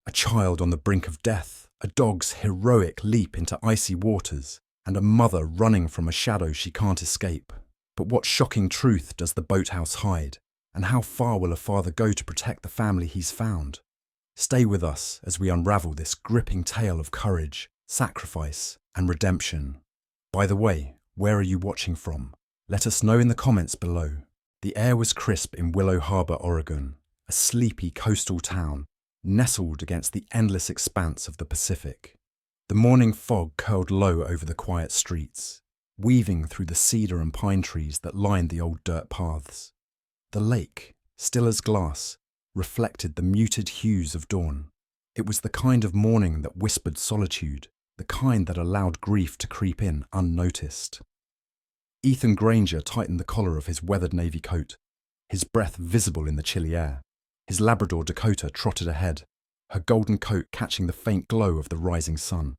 A child on the brink of death, a dog's heroic leap into icy waters, and a mother running from a shadow she can't escape. But what shocking truth does the boathouse hide? And how far will a father go to protect the family he's found? Stay with us as we unravel this gripping tale of courage, sacrifice, and redemption. By the way, where are you watching from? Let us know in the comments below. The air was crisp in Willow Harbor, Oregon, a sleepy coastal town nestled against the endless expanse of the Pacific. The morning fog curled low over the quiet streets, weaving through the cedar and pine trees that lined the old dirt paths. The lake, still as glass, reflected the muted hues of dawn. It was the kind of morning that whispered solitude, the kind that allowed grief to creep in unnoticed. Ethan Granger tightened the collar of his weathered navy coat, his breath visible in the chilly air. His Labrador Dakota trotted ahead, her golden coat catching the faint glow of the rising sun.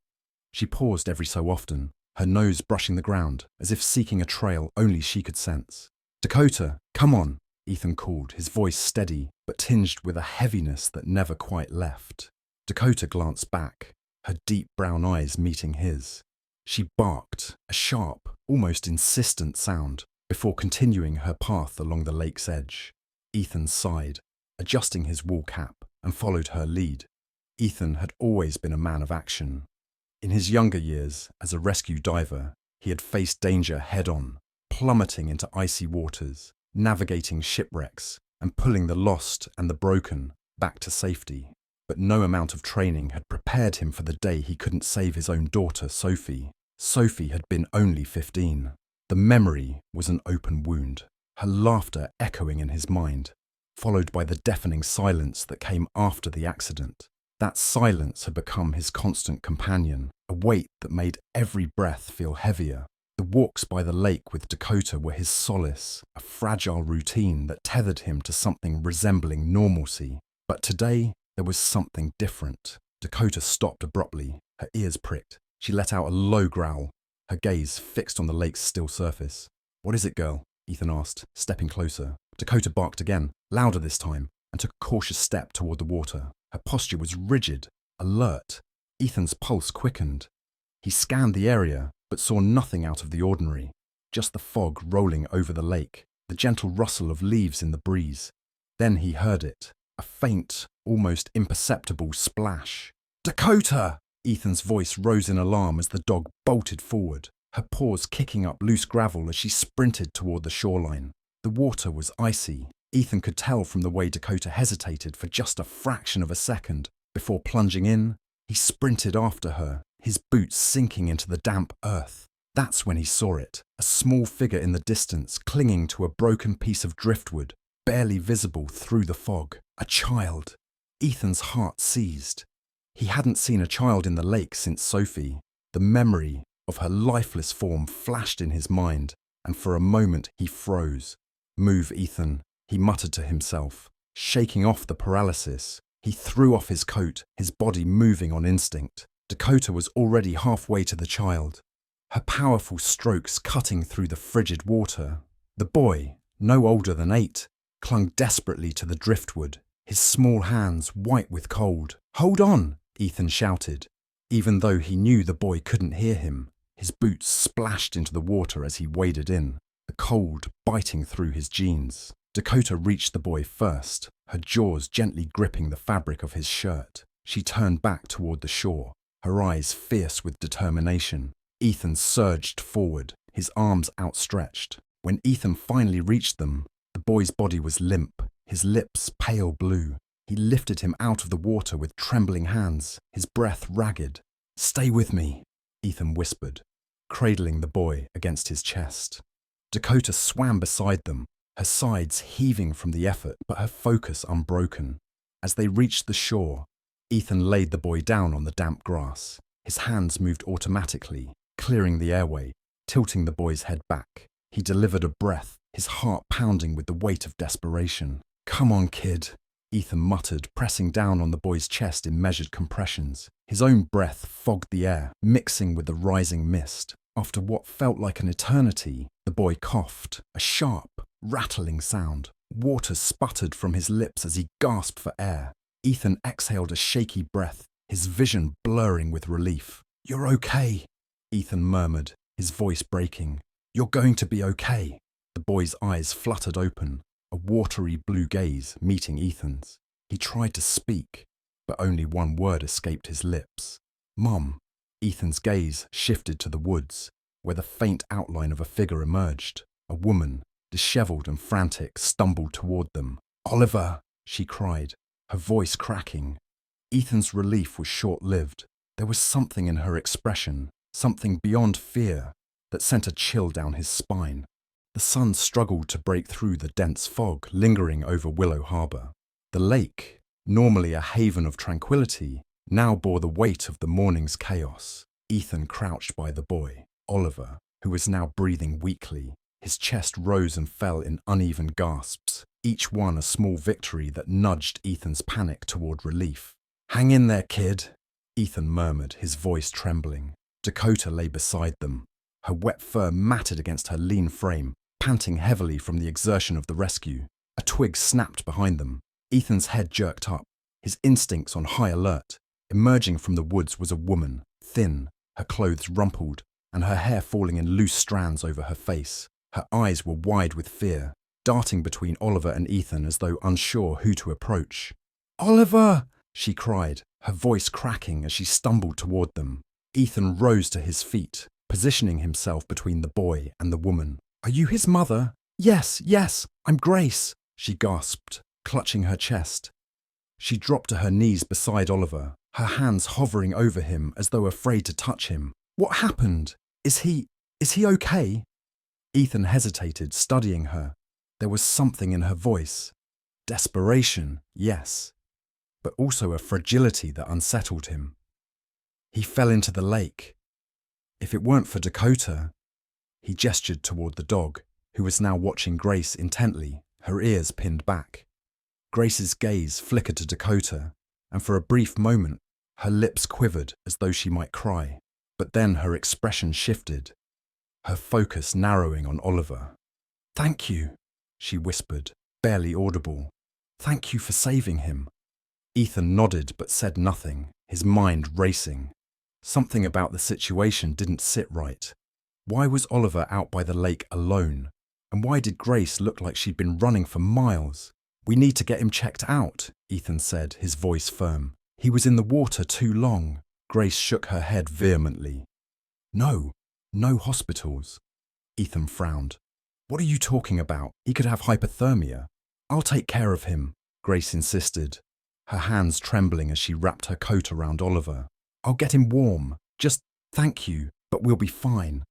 She paused every so often, her nose brushing the ground, as if seeking a trail only she could sense. "Dakota, come on," Ethan called, his voice steady, but tinged with a heaviness that never quite left. Dakota glanced back, her deep brown eyes meeting his. She barked, a sharp, almost insistent sound, before continuing her path along the lake's edge. Ethan sighed, adjusting his wool cap, and followed her lead. Ethan had always been a man of action. In his younger years, as a rescue diver, he had faced danger head-on, plummeting into icy waters, navigating shipwrecks, and pulling the lost and the broken back to safety. But no amount of training had prepared him for the day he couldn't save his own daughter, Sophie. Sophie had been only 15. The memory was an open wound, her laughter echoing in his mind, followed by the deafening silence that came after the accident. That silence had become his constant companion, a weight that made every breath feel heavier. The walks by the lake with Dakota were his solace, a fragile routine that tethered him to something resembling normalcy. But today, there was something different. Dakota stopped abruptly, her ears pricked. She let out a low growl, her gaze fixed on the lake's still surface. "What is it, girl?" Ethan asked, stepping closer. Dakota barked again, louder this time, and took a cautious step toward the water. Her posture was rigid, alert. Ethan's pulse quickened. He scanned the area, but saw nothing out of the ordinary. Just the fog rolling over the lake, the gentle rustle of leaves in the breeze. Then he heard it, a faint, almost imperceptible splash. "Dakota!" Ethan's voice rose in alarm as the dog bolted forward, her paws kicking up loose gravel as she sprinted toward the shoreline. The water was icy. Ethan could tell from the way Dakota hesitated for just a fraction of a second before plunging in. He sprinted after her, his boots sinking into the damp earth. That's when he saw it, a small figure in the distance clinging to a broken piece of driftwood, barely visible through the fog. A child. Ethan's heart seized. He hadn't seen a child in the lake since Sophie. The memory of her lifeless form flashed in his mind, and for a moment he froze. "Move, Ethan," he muttered to himself. Shaking off the paralysis, he threw off his coat, his body moving on instinct. Dakota was already halfway to the child, her powerful strokes cutting through the frigid water. The boy, no older than 8, clung desperately to the driftwood, his small hands white with cold. "Hold on!" Ethan shouted, even though he knew the boy couldn't hear him. His boots splashed into the water as he waded in, the cold biting through his jeans. Dakota reached the boy first, her jaws gently gripping the fabric of his shirt. She turned back toward the shore, her eyes fierce with determination. Ethan surged forward, his arms outstretched. When Ethan finally reached them, the boy's body was limp, his lips pale blue. He lifted him out of the water with trembling hands, his breath ragged. "Stay with me," Ethan whispered, cradling the boy against his chest. Dakota swam beside them, her sides heaving from the effort, but her focus unbroken. As they reached the shore, Ethan laid the boy down on the damp grass. His hands moved automatically, clearing the airway, tilting the boy's head back. He delivered a breath, his heart pounding with the weight of desperation. "Come on, kid," Ethan muttered, pressing down on the boy's chest in measured compressions. His own breath fogged the air, mixing with the rising mist. After what felt like an eternity, the boy coughed, a sharp, rattling sound. Water sputtered from his lips as he gasped for air. Ethan exhaled a shaky breath, his vision blurring with relief. "You're okay," Ethan murmured, his voice breaking. "You're going to be okay." The boy's eyes fluttered open, a watery blue gaze meeting Ethan's. He tried to speak, but only one word escaped his lips. "Mum." Ethan's gaze shifted to the woods, where the faint outline of a figure emerged. A woman, dishevelled and frantic, stumbled toward them. "Oliver!" she cried, her voice cracking. Ethan's relief was short-lived. There was something in her expression, something beyond fear, that sent a chill down his spine. The sun struggled to break through the dense fog lingering over Willow Harbour. The lake, normally a haven of tranquility, now bore the weight of the morning's chaos. Ethan crouched by the boy, Oliver, who was now breathing weakly. His chest rose and fell in uneven gasps, each one a small victory that nudged Ethan's panic toward relief. "Hang in there, kid," Ethan murmured, his voice trembling. Dakota lay beside them, her wet fur matted against her lean frame, panting heavily from the exertion of the rescue. A twig snapped behind them. Ethan's head jerked up, his instincts on high alert. Emerging from the woods was a woman, thin, her clothes rumpled, and her hair falling in loose strands over her face. Her eyes were wide with fear, darting between Oliver and Ethan as though unsure who to approach. "Oliver!" she cried, her voice cracking as she stumbled toward them. Ethan rose to his feet, positioning himself between the boy and the woman. "Are you his mother?" Yes, I'm Grace," she gasped, clutching her chest. She dropped to her knees beside Oliver, her hands hovering over him as though afraid to touch him. "What happened? Is he okay?" Ethan hesitated, studying her. There was something in her voice. Desperation, yes, but also a fragility that unsettled him. "He fell into the lake. If it weren't for Dakota..." He gestured toward the dog, who was now watching Grace intently, her ears pinned back. Grace's gaze flickered to Dakota, and for a brief moment, her lips quivered as though she might cry. But then her expression shifted, her focus narrowing on Oliver. "Thank you," she whispered, barely audible. "Thank you for saving him." Ethan nodded but said nothing, his mind racing. Something about the situation didn't sit right. Why was Oliver out by the lake alone? And why did Grace look like she'd been running for miles? "We need to get him checked out," Ethan said, his voice firm. "He was in the water too long." Grace shook her head vehemently. No hospitals." Ethan frowned. "What are you talking about? He could have hypothermia." "I'll take care of him," Grace insisted, her hands trembling as she wrapped her coat around Oliver. "I'll get him warm. Just thank you, but we'll be fine."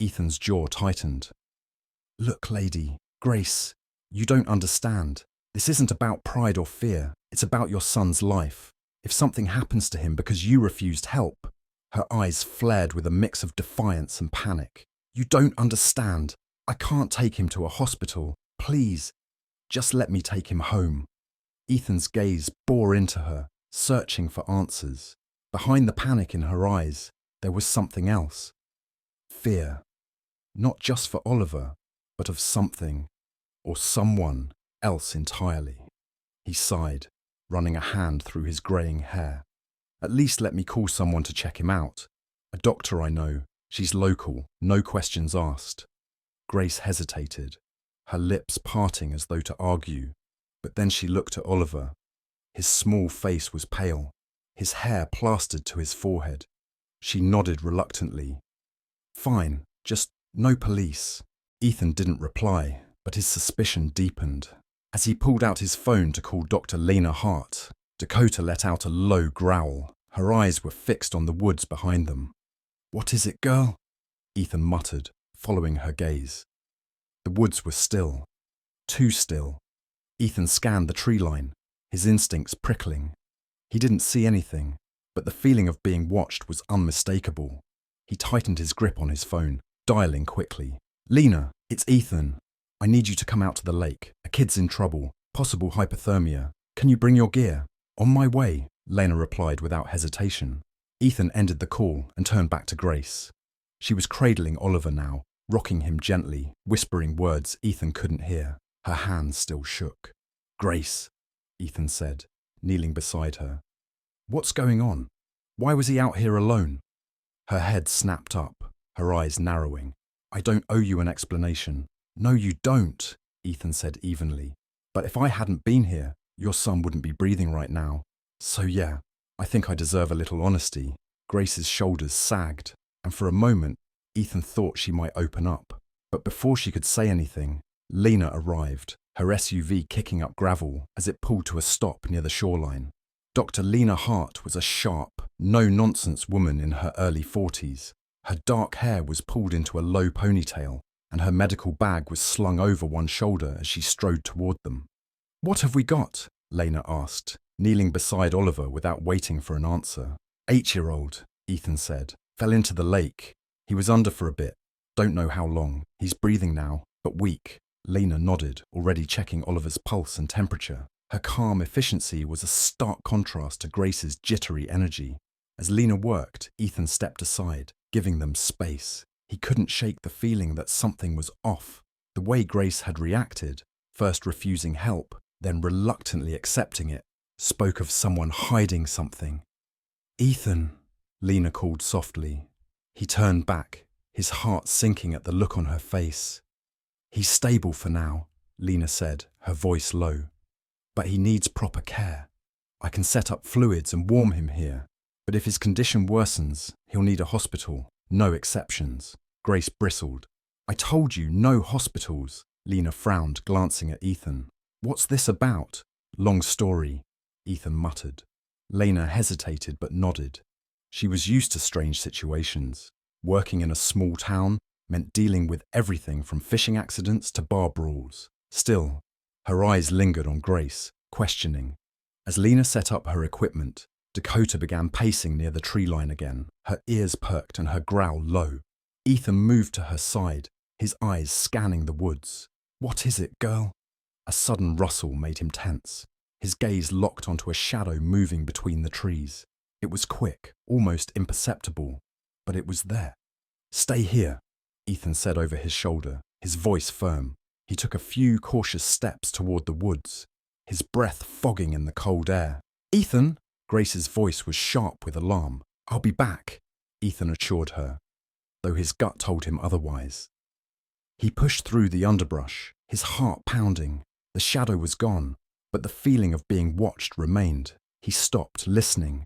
Ethan's jaw tightened. "Look, lady, Grace, you don't understand. This isn't about pride or fear. It's about your son's life. If something happens to him because you refused help..." Her eyes flared with a mix of defiance and panic. "You don't understand. I can't take him to a hospital. Please, just let me take him home." Ethan's gaze bore into her, searching for answers. Behind the panic in her eyes, there was something else. Fear. Not just for Oliver, but of something, or someone, else entirely. He sighed, running a hand through his greying hair. "At least let me call someone to check him out. A doctor I know. She's local, no questions asked." Grace hesitated, her lips parting as though to argue, but then she looked at Oliver. His small face was pale, his hair plastered to his forehead. She nodded reluctantly. "Fine, just no police." Ethan didn't reply, but his suspicion deepened. As he pulled out his phone to call Dr. Lena Hart, Dakota let out a low growl. Her eyes were fixed on the woods behind them. "What is it, girl?" Ethan muttered, following her gaze. The woods were still. Too still. Ethan scanned the tree line, his instincts prickling. He didn't see anything, but the feeling of being watched was unmistakable. He tightened his grip on his phone, dialing quickly. "Lena, it's Ethan. I need you to come out to the lake. A kid's in trouble, possible hypothermia. Can you bring your gear?" "On my way," Lena replied without hesitation. Ethan ended the call and turned back to Grace. She was cradling Oliver now, rocking him gently, whispering words Ethan couldn't hear. Her hands still shook. "Grace," Ethan said, kneeling beside her. What's going on? Why was he out here alone? Her head snapped up, her eyes narrowing. I don't owe you an explanation. No, you don't, Ethan said evenly. But if I hadn't been here, your son wouldn't be breathing right now. So yeah, I think I deserve a little honesty. Grace's shoulders sagged, and for a moment, Ethan thought she might open up. But before she could say anything, Lena arrived, her SUV kicking up gravel as it pulled to a stop near the shoreline. Dr. Lena Hart was a sharp, no-nonsense woman in her early 40s. Her dark hair was pulled into a low ponytail, and her medical bag was slung over one shoulder as she strode toward them. What have we got? Lena asked, kneeling beside Oliver without waiting for an answer. 8-year-old, Ethan said, fell into the lake. He was under for a bit. Don't know how long. He's breathing now, but weak. Lena nodded, already checking Oliver's pulse and temperature. Her calm efficiency was a stark contrast to Grace's jittery energy. As Lena worked, Ethan stepped aside, giving them space. He couldn't shake the feeling that something was off. The way Grace had reacted, first refusing help, then reluctantly accepting it, spoke of someone hiding something. Ethan, Lena called softly. He turned back, his heart sinking at the look on her face. He's stable for now, Lena said, her voice low. But he needs proper care. I can set up fluids and warm him here, but if his condition worsens, he'll need a hospital, no exceptions. Grace bristled. I told you, no hospitals. Lena frowned, glancing at Ethan. What's this about? Long story, Ethan muttered. Lena hesitated but nodded. She was used to strange situations. Working in a small town meant dealing with everything from fishing accidents to bar brawls. Still, her eyes lingered on Grace, questioning. As Lena set up her equipment, Dakota began pacing near the tree line again, her ears perked and her growl low. Ethan moved to her side, his eyes scanning the woods. What is it, girl? A sudden rustle made him tense. His gaze locked onto a shadow moving between the trees. It was quick, almost imperceptible, but it was there. Stay here, Ethan said over his shoulder, his voice firm. He took a few cautious steps toward the woods, his breath fogging in the cold air. Ethan! Grace's voice was sharp with alarm. I'll be back, Ethan assured her, though his gut told him otherwise. He pushed through the underbrush, his heart pounding. The shadow was gone, but the feeling of being watched remained. He stopped, listening.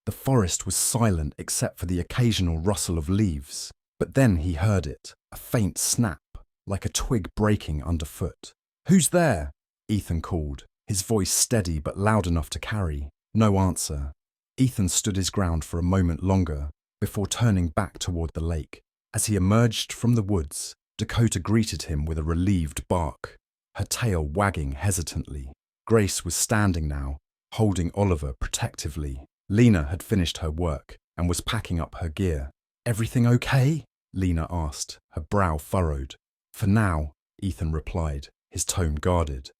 The forest was silent except for the occasional rustle of leaves. But then he heard it, a faint snap, like a twig breaking underfoot. Who's there? Ethan called, his voice steady but loud enough to carry. No answer. Ethan stood his ground for a moment longer, before turning back toward the lake. As he emerged from the woods, Dakota greeted him with a relieved bark, her tail wagging hesitantly. Grace was standing now, holding Oliver protectively. Lena had finished her work and was packing up her gear. Everything okay? Lena asked, her brow furrowed. For now, Ethan replied, his tone guarded.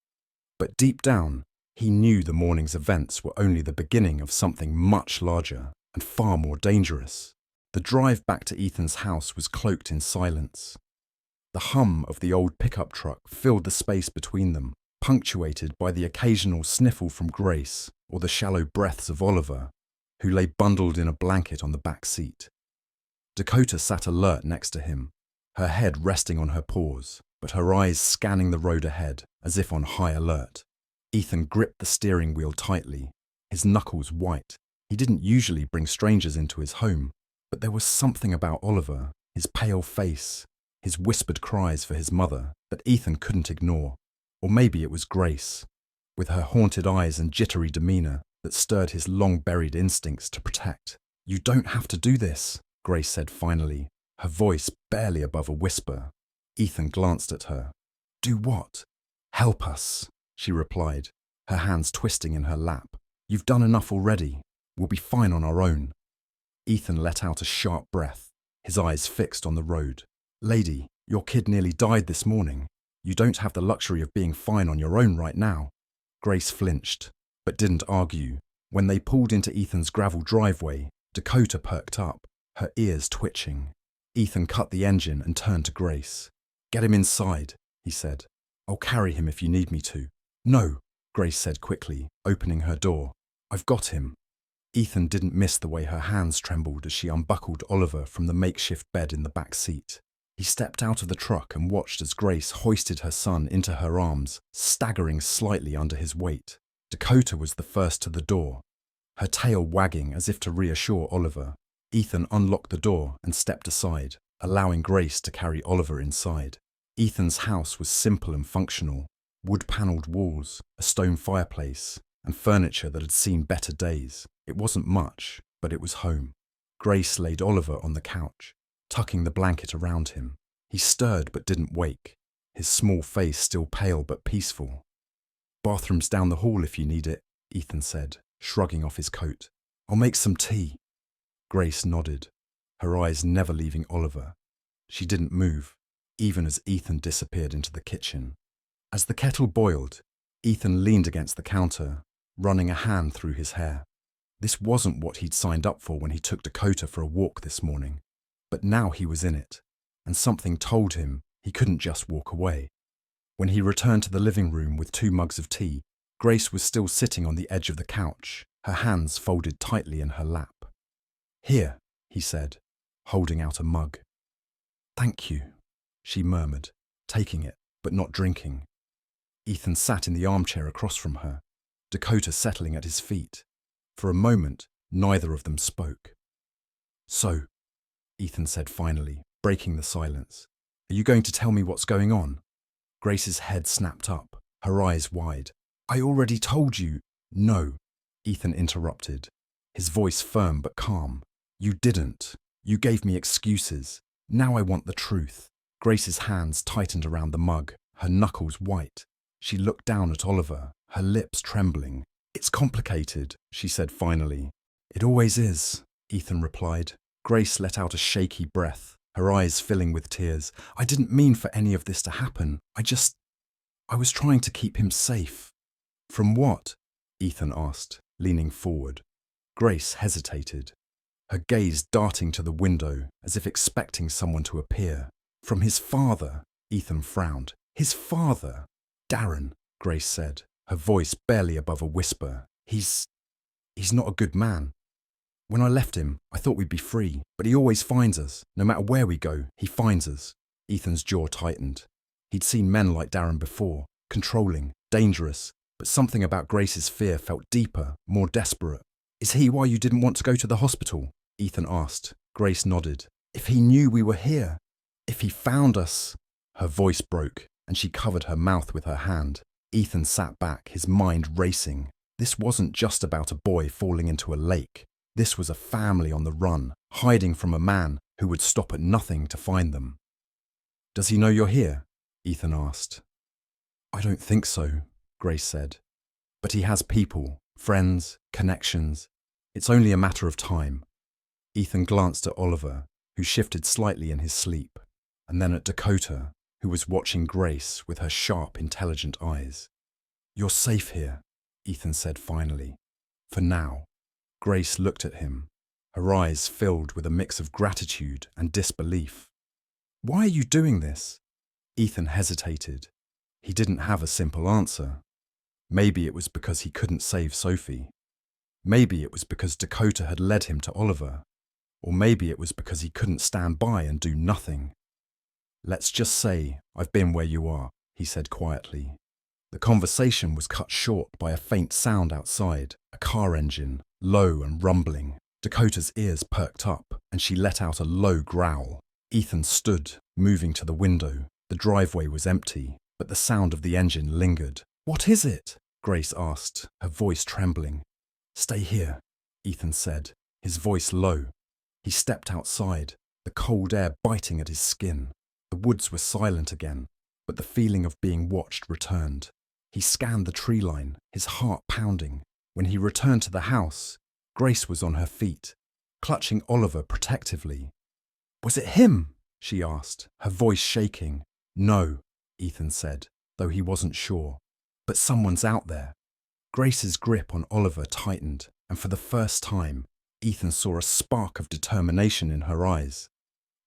But deep down, he knew the morning's events were only the beginning of something much larger and far more dangerous. The drive back to Ethan's house was cloaked in silence. The hum of the old pickup truck filled the space between them, punctuated by the occasional sniffle from Grace or the shallow breaths of Oliver, who lay bundled in a blanket on the back seat. Dakota sat alert next to him, her head resting on her paws, but her eyes scanning the road ahead as if on high alert. Ethan gripped the steering wheel tightly, his knuckles white. He didn't usually bring strangers into his home, but there was something about Oliver, his pale face, his whispered cries for his mother, that Ethan couldn't ignore. Or maybe it was Grace, with her haunted eyes and jittery demeanour that stirred his long-buried instincts to protect. You don't have to do this, Grace said finally, her voice barely above a whisper. Ethan glanced at her. Do what? Help us, she replied, her hands twisting in her lap. You've done enough already. We'll be fine on our own. Ethan let out a sharp breath, his eyes fixed on the road. Lady, your kid nearly died this morning. You don't have the luxury of being fine on your own right now. Grace flinched, but didn't argue. When they pulled into Ethan's gravel driveway, Dakota perked up, her ears twitching. Ethan cut the engine and turned to Grace. Get him inside, he said. I'll carry him if you need me to. No, Grace said quickly, opening her door. I've got him. Ethan didn't miss the way her hands trembled as she unbuckled Oliver from the makeshift bed in the back seat. He stepped out of the truck and watched as Grace hoisted her son into her arms, staggering slightly under his weight. Dakota was the first to the door, her tail wagging as if to reassure Oliver. Ethan unlocked the door and stepped aside, allowing Grace to carry Oliver inside. Ethan's house was simple and functional, wood-panelled walls, a stone fireplace, and furniture that had seen better days. It wasn't much, but it was home. Grace laid Oliver on the couch, tucking the blanket around him. He stirred but didn't wake, his small face still pale but peaceful. "Bathroom's down the hall if you need it," Ethan said, shrugging off his coat. "I'll make some tea." Grace nodded, her eyes never leaving Oliver. She didn't move, even as Ethan disappeared into the kitchen. As the kettle boiled, Ethan leaned against the counter, running a hand through his hair. This wasn't what he'd signed up for when he took Dakota for a walk this morning, but now he was in it, and something told him he couldn't just walk away. When he returned to the living room with 2 mugs of tea, Grace was still sitting on the edge of the couch, her hands folded tightly in her lap. "Here," he said, holding out a mug. "Thank you," she murmured, taking it, but not drinking. Ethan sat in the armchair across from her, Dakota settling at his feet. For a moment, neither of them spoke. "So," Ethan said finally, breaking the silence, "are you going to tell me what's going on?" Grace's head snapped up, her eyes wide. "I already told you." "No," Ethan interrupted, his voice firm but calm. "You didn't. You gave me excuses. Now I want the truth." Grace's hands tightened around the mug, her knuckles white. She looked down at Oliver, her lips trembling. "It's complicated," she said finally. "It always is," Ethan replied. Grace let out a shaky breath, her eyes filling with tears. "I didn't mean for any of this to happen. I was trying to keep him safe." "From what?" Ethan asked, leaning forward. Grace hesitated, her gaze darting to the window as if expecting someone to appear. "From his father," Ethan frowned. "His father?" "Darren," Grace said, her voice barely above a whisper. He's not a good man. When I left him, I thought we'd be free, but he always finds us. No matter where we go, he finds us." Ethan's jaw tightened. He'd seen men like Darren before, controlling, dangerous, but something about Grace's fear felt deeper, more desperate. "Is he why you didn't want to go to the hospital?" Ethan asked. Grace nodded. "If he knew we were here, if he found us..." Her voice broke, and she covered her mouth with her hand. Ethan sat back, his mind racing. This wasn't just about a boy falling into a lake. This was a family on the run, hiding from a man who would stop at nothing to find them. "Does he know you're here?" Ethan asked. "I don't think so," Grace said. "But he has people, friends, connections. It's only a matter of time." Ethan glanced at Oliver, who shifted slightly in his sleep, and then at Dakota, who was watching Grace with her sharp, intelligent eyes. "You're safe here," Ethan said finally. "For now." Grace looked at him, her eyes filled with a mix of gratitude and disbelief. "Why are you doing this?" Ethan hesitated. He didn't have a simple answer. Maybe it was because he couldn't save Sophie. Maybe it was because Dakota had led him to Oliver. Or maybe it was because he couldn't stand by and do nothing. "Let's just say I've been where you are," he said quietly. The conversation was cut short by a faint sound outside, a car engine, low and rumbling. Dakota's ears perked up, and she let out a low growl. Ethan stood, moving to the window. The driveway was empty, but the sound of the engine lingered. "What is it?" Grace asked, her voice trembling. "Stay here," Ethan said, his voice low. He stepped outside, the cold air biting at his skin. The woods were silent again, but the feeling of being watched returned. He scanned the tree line, his heart pounding. When he returned to the house, Grace was on her feet, clutching Oliver protectively. "Was it him?" she asked, her voice shaking. "No," Ethan said, though he wasn't sure. "But someone's out there." Grace's grip on Oliver tightened, and for the first time, Ethan saw a spark of determination in her eyes.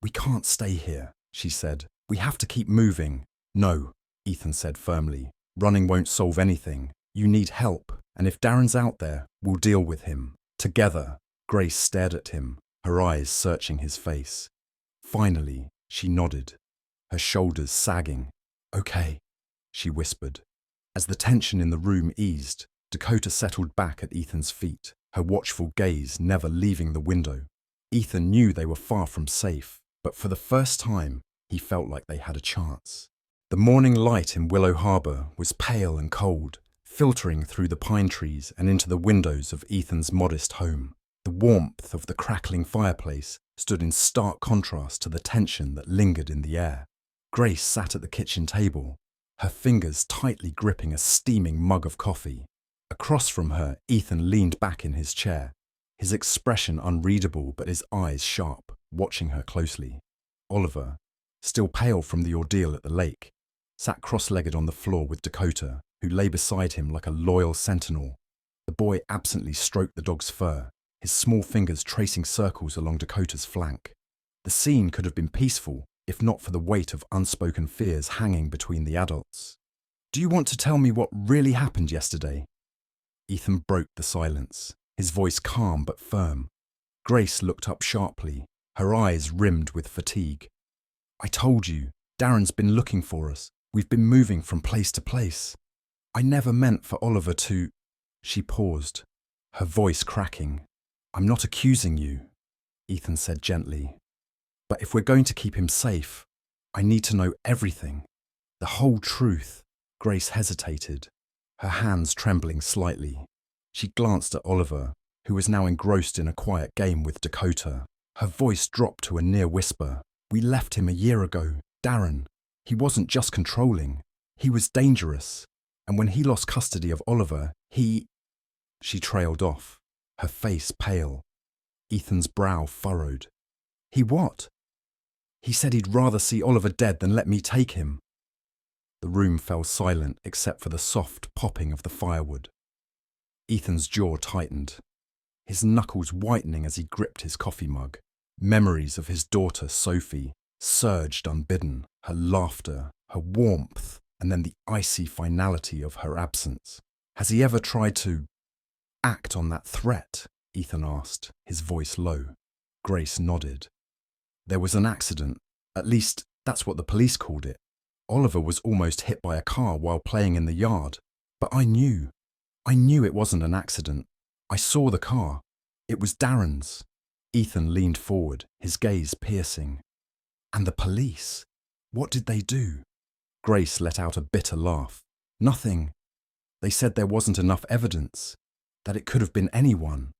"We can't stay here," she said. "We have to keep moving." "No," Ethan said firmly. "Running won't solve anything. You need help, And if Darren's out there, we'll deal with him. Together. Grace stared at him, her eyes searching his face. Finally, she nodded, her shoulders sagging. Okay, she whispered. As the tension in the room eased, Dakota settled back at Ethan's feet, her watchful gaze never leaving the window. Ethan knew they were far from safe, but for the first time, he felt like they had a chance. The morning light in Willow Harbour was pale and cold, filtering through the pine trees and into the windows of Ethan's modest home. The warmth of the crackling fireplace stood in stark contrast to the tension that lingered in the air. Grace sat at the kitchen table, her fingers tightly gripping a steaming mug of coffee. Across from her, Ethan leaned back in his chair, his expression unreadable but his eyes sharp, watching her closely. Oliver, still pale from the ordeal at the lake, sat cross-legged on the floor with Dakota, who lay beside him like a loyal sentinel. The boy absently stroked the dog's fur, his small fingers tracing circles along Dakota's flank. The scene could have been peaceful, if not for the weight of unspoken fears hanging between the adults. "Do you want to tell me what really happened yesterday?" Ethan broke the silence, his voice calm but firm. Grace looked up sharply, her eyes rimmed with fatigue. "I told you, Darren's been looking for us. We've been moving from place to place. I never meant for Oliver to—" She paused, her voice cracking. "I'm not accusing you," Ethan said gently. "But if we're going to keep him safe, I need to know everything. The whole truth." Grace hesitated, her hands trembling slightly. She glanced at Oliver, who was now engrossed in a quiet game with Dakota. Her voice dropped to a near whisper. "We left him a year ago, Darren. He wasn't just controlling. He was dangerous. And when he lost custody of Oliver, he—" She trailed off, her face pale. Ethan's brow furrowed. "He what?" "He said he'd rather see Oliver dead than let me take him." The room fell silent except for the soft popping of the firewood. Ethan's jaw tightened, his knuckles whitening as he gripped his coffee mug. Memories of his daughter, Sophie, surged unbidden, her laughter, her warmth, and then the icy finality of her absence. "Has he ever tried to act on that threat?" Ethan asked, his voice low. Grace nodded. "There was an accident. At least, that's what the police called it. Oliver was almost hit by a car while playing in the yard. But I knew it wasn't an accident. I saw the car. It was Darren's." Ethan leaned forward, his gaze piercing. "And the police? What did they do?" Grace let out a bitter laugh. "Nothing. They said there wasn't enough evidence, that it could have been anyone."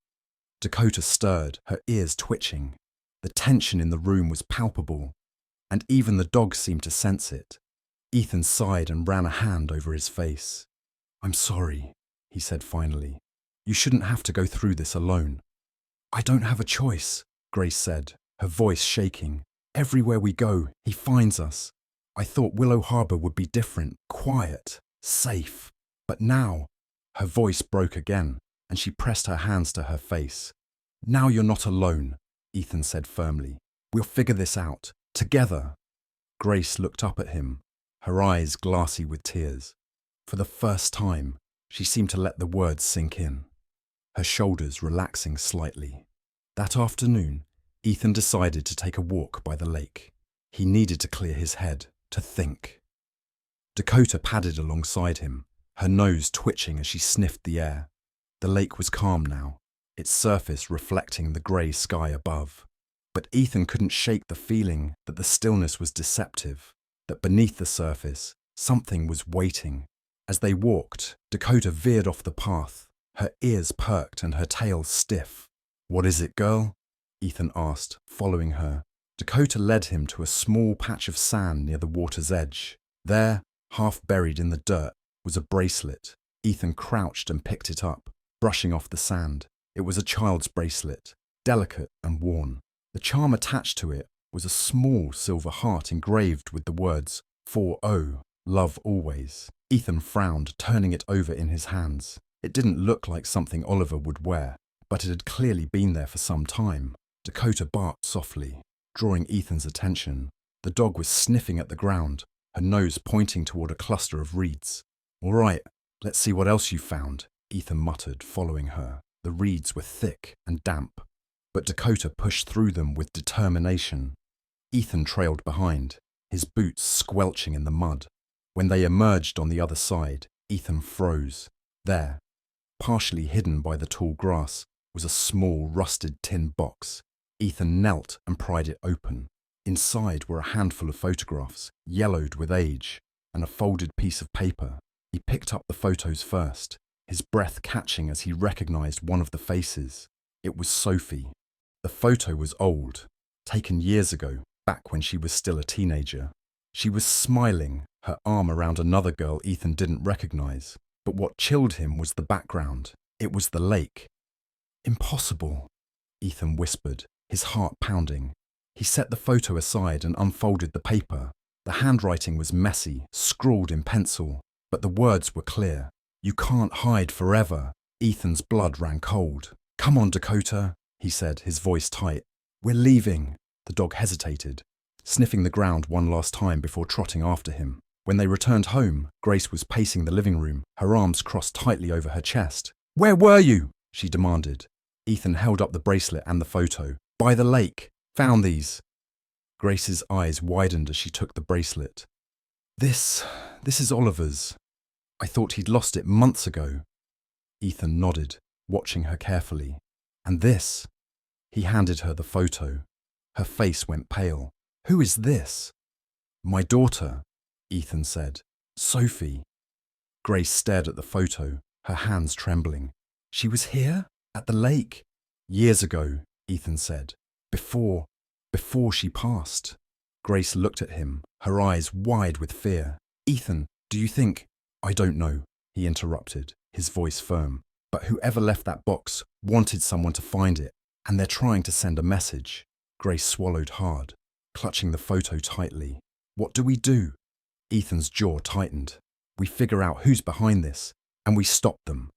Dakota stirred, her ears twitching. The tension in the room was palpable, and even the dog seemed to sense it. Ethan sighed and ran a hand over his face. "I'm sorry," he said finally. "You shouldn't have to go through this alone." "I don't have a choice," Grace said, her voice shaking. "Everywhere we go, he finds us. I thought Willow Harbour would be different, quiet, safe. But now—" Her voice broke again, and she pressed her hands to her face. "Now you're not alone," Ethan said firmly. "We'll figure this out, together." Grace looked up at him, her eyes glassy with tears. For the first time, she seemed to let the words sink in, her shoulders relaxing slightly. That afternoon, Ethan decided to take a walk by the lake. He needed to clear his head, to think. Dakota padded alongside him, her nose twitching as she sniffed the air. The lake was calm now, its surface reflecting the grey sky above. But Ethan couldn't shake the feeling that the stillness was deceptive, that beneath the surface, something was waiting. As they walked, Dakota veered off the path, her ears perked and her tail stiff. "What is it, girl?" Ethan asked, following her. Dakota led him to a small patch of sand near the water's edge. There, half buried in the dirt, was a bracelet. Ethan crouched and picked it up, brushing off the sand. It was a child's bracelet, delicate and worn. The charm attached to it was a small silver heart engraved with the words, "4-0, love always." Ethan frowned, turning it over in his hands. It didn't look like something Oliver would wear, but it had clearly been there for some time. Dakota barked softly, drawing Ethan's attention. The dog was sniffing at the ground, her nose pointing toward a cluster of reeds. "All right, let's see what else you found," Ethan muttered, following her. The reeds were thick and damp, but Dakota pushed through them with determination. Ethan trailed behind, his boots squelching in the mud. When they emerged on the other side, Ethan froze. There, partially hidden by the tall grass, was a small, rusted tin box. Ethan knelt and pried it open. Inside were a handful of photographs, yellowed with age, and a folded piece of paper. He picked up the photos first, his breath catching as he recognized one of the faces. It was Sophie. The photo was old, taken years ago, back when she was still a teenager. She was smiling, her arm around another girl Ethan didn't recognize. But what chilled him was the background. It was the lake. Impossible, Ethan whispered, his heart pounding. He set the photo aside and unfolded the paper. The handwriting was messy, scrawled in pencil, but the words were clear. You can't hide forever. Ethan's blood ran cold. Come on, Dakota, he said, his voice tight. We're leaving. The dog hesitated, sniffing the ground one last time before trotting after him. When they returned home, Grace was pacing the living room, her arms crossed tightly over her chest. Where were you? She demanded. Ethan held up the bracelet and the photo. By the lake. Found these. Grace's eyes widened as she took the bracelet. This is Oliver's. I thought he'd lost it months ago. Ethan nodded, watching her carefully. And this? He handed her the photo. Her face went pale. Who is this? My daughter, Ethan said. Sophie. Grace stared at the photo, her hands trembling. She was here? At the lake? Years ago, Ethan said. Before she passed. Grace looked at him, her eyes wide with fear. Ethan, do you think... I don't know, he interrupted, his voice firm. But whoever left that box wanted someone to find it, and they're trying to send a message. Grace swallowed hard, clutching the photo tightly. What do we do? Ethan's jaw tightened. We figure out who's behind this, and we stop them.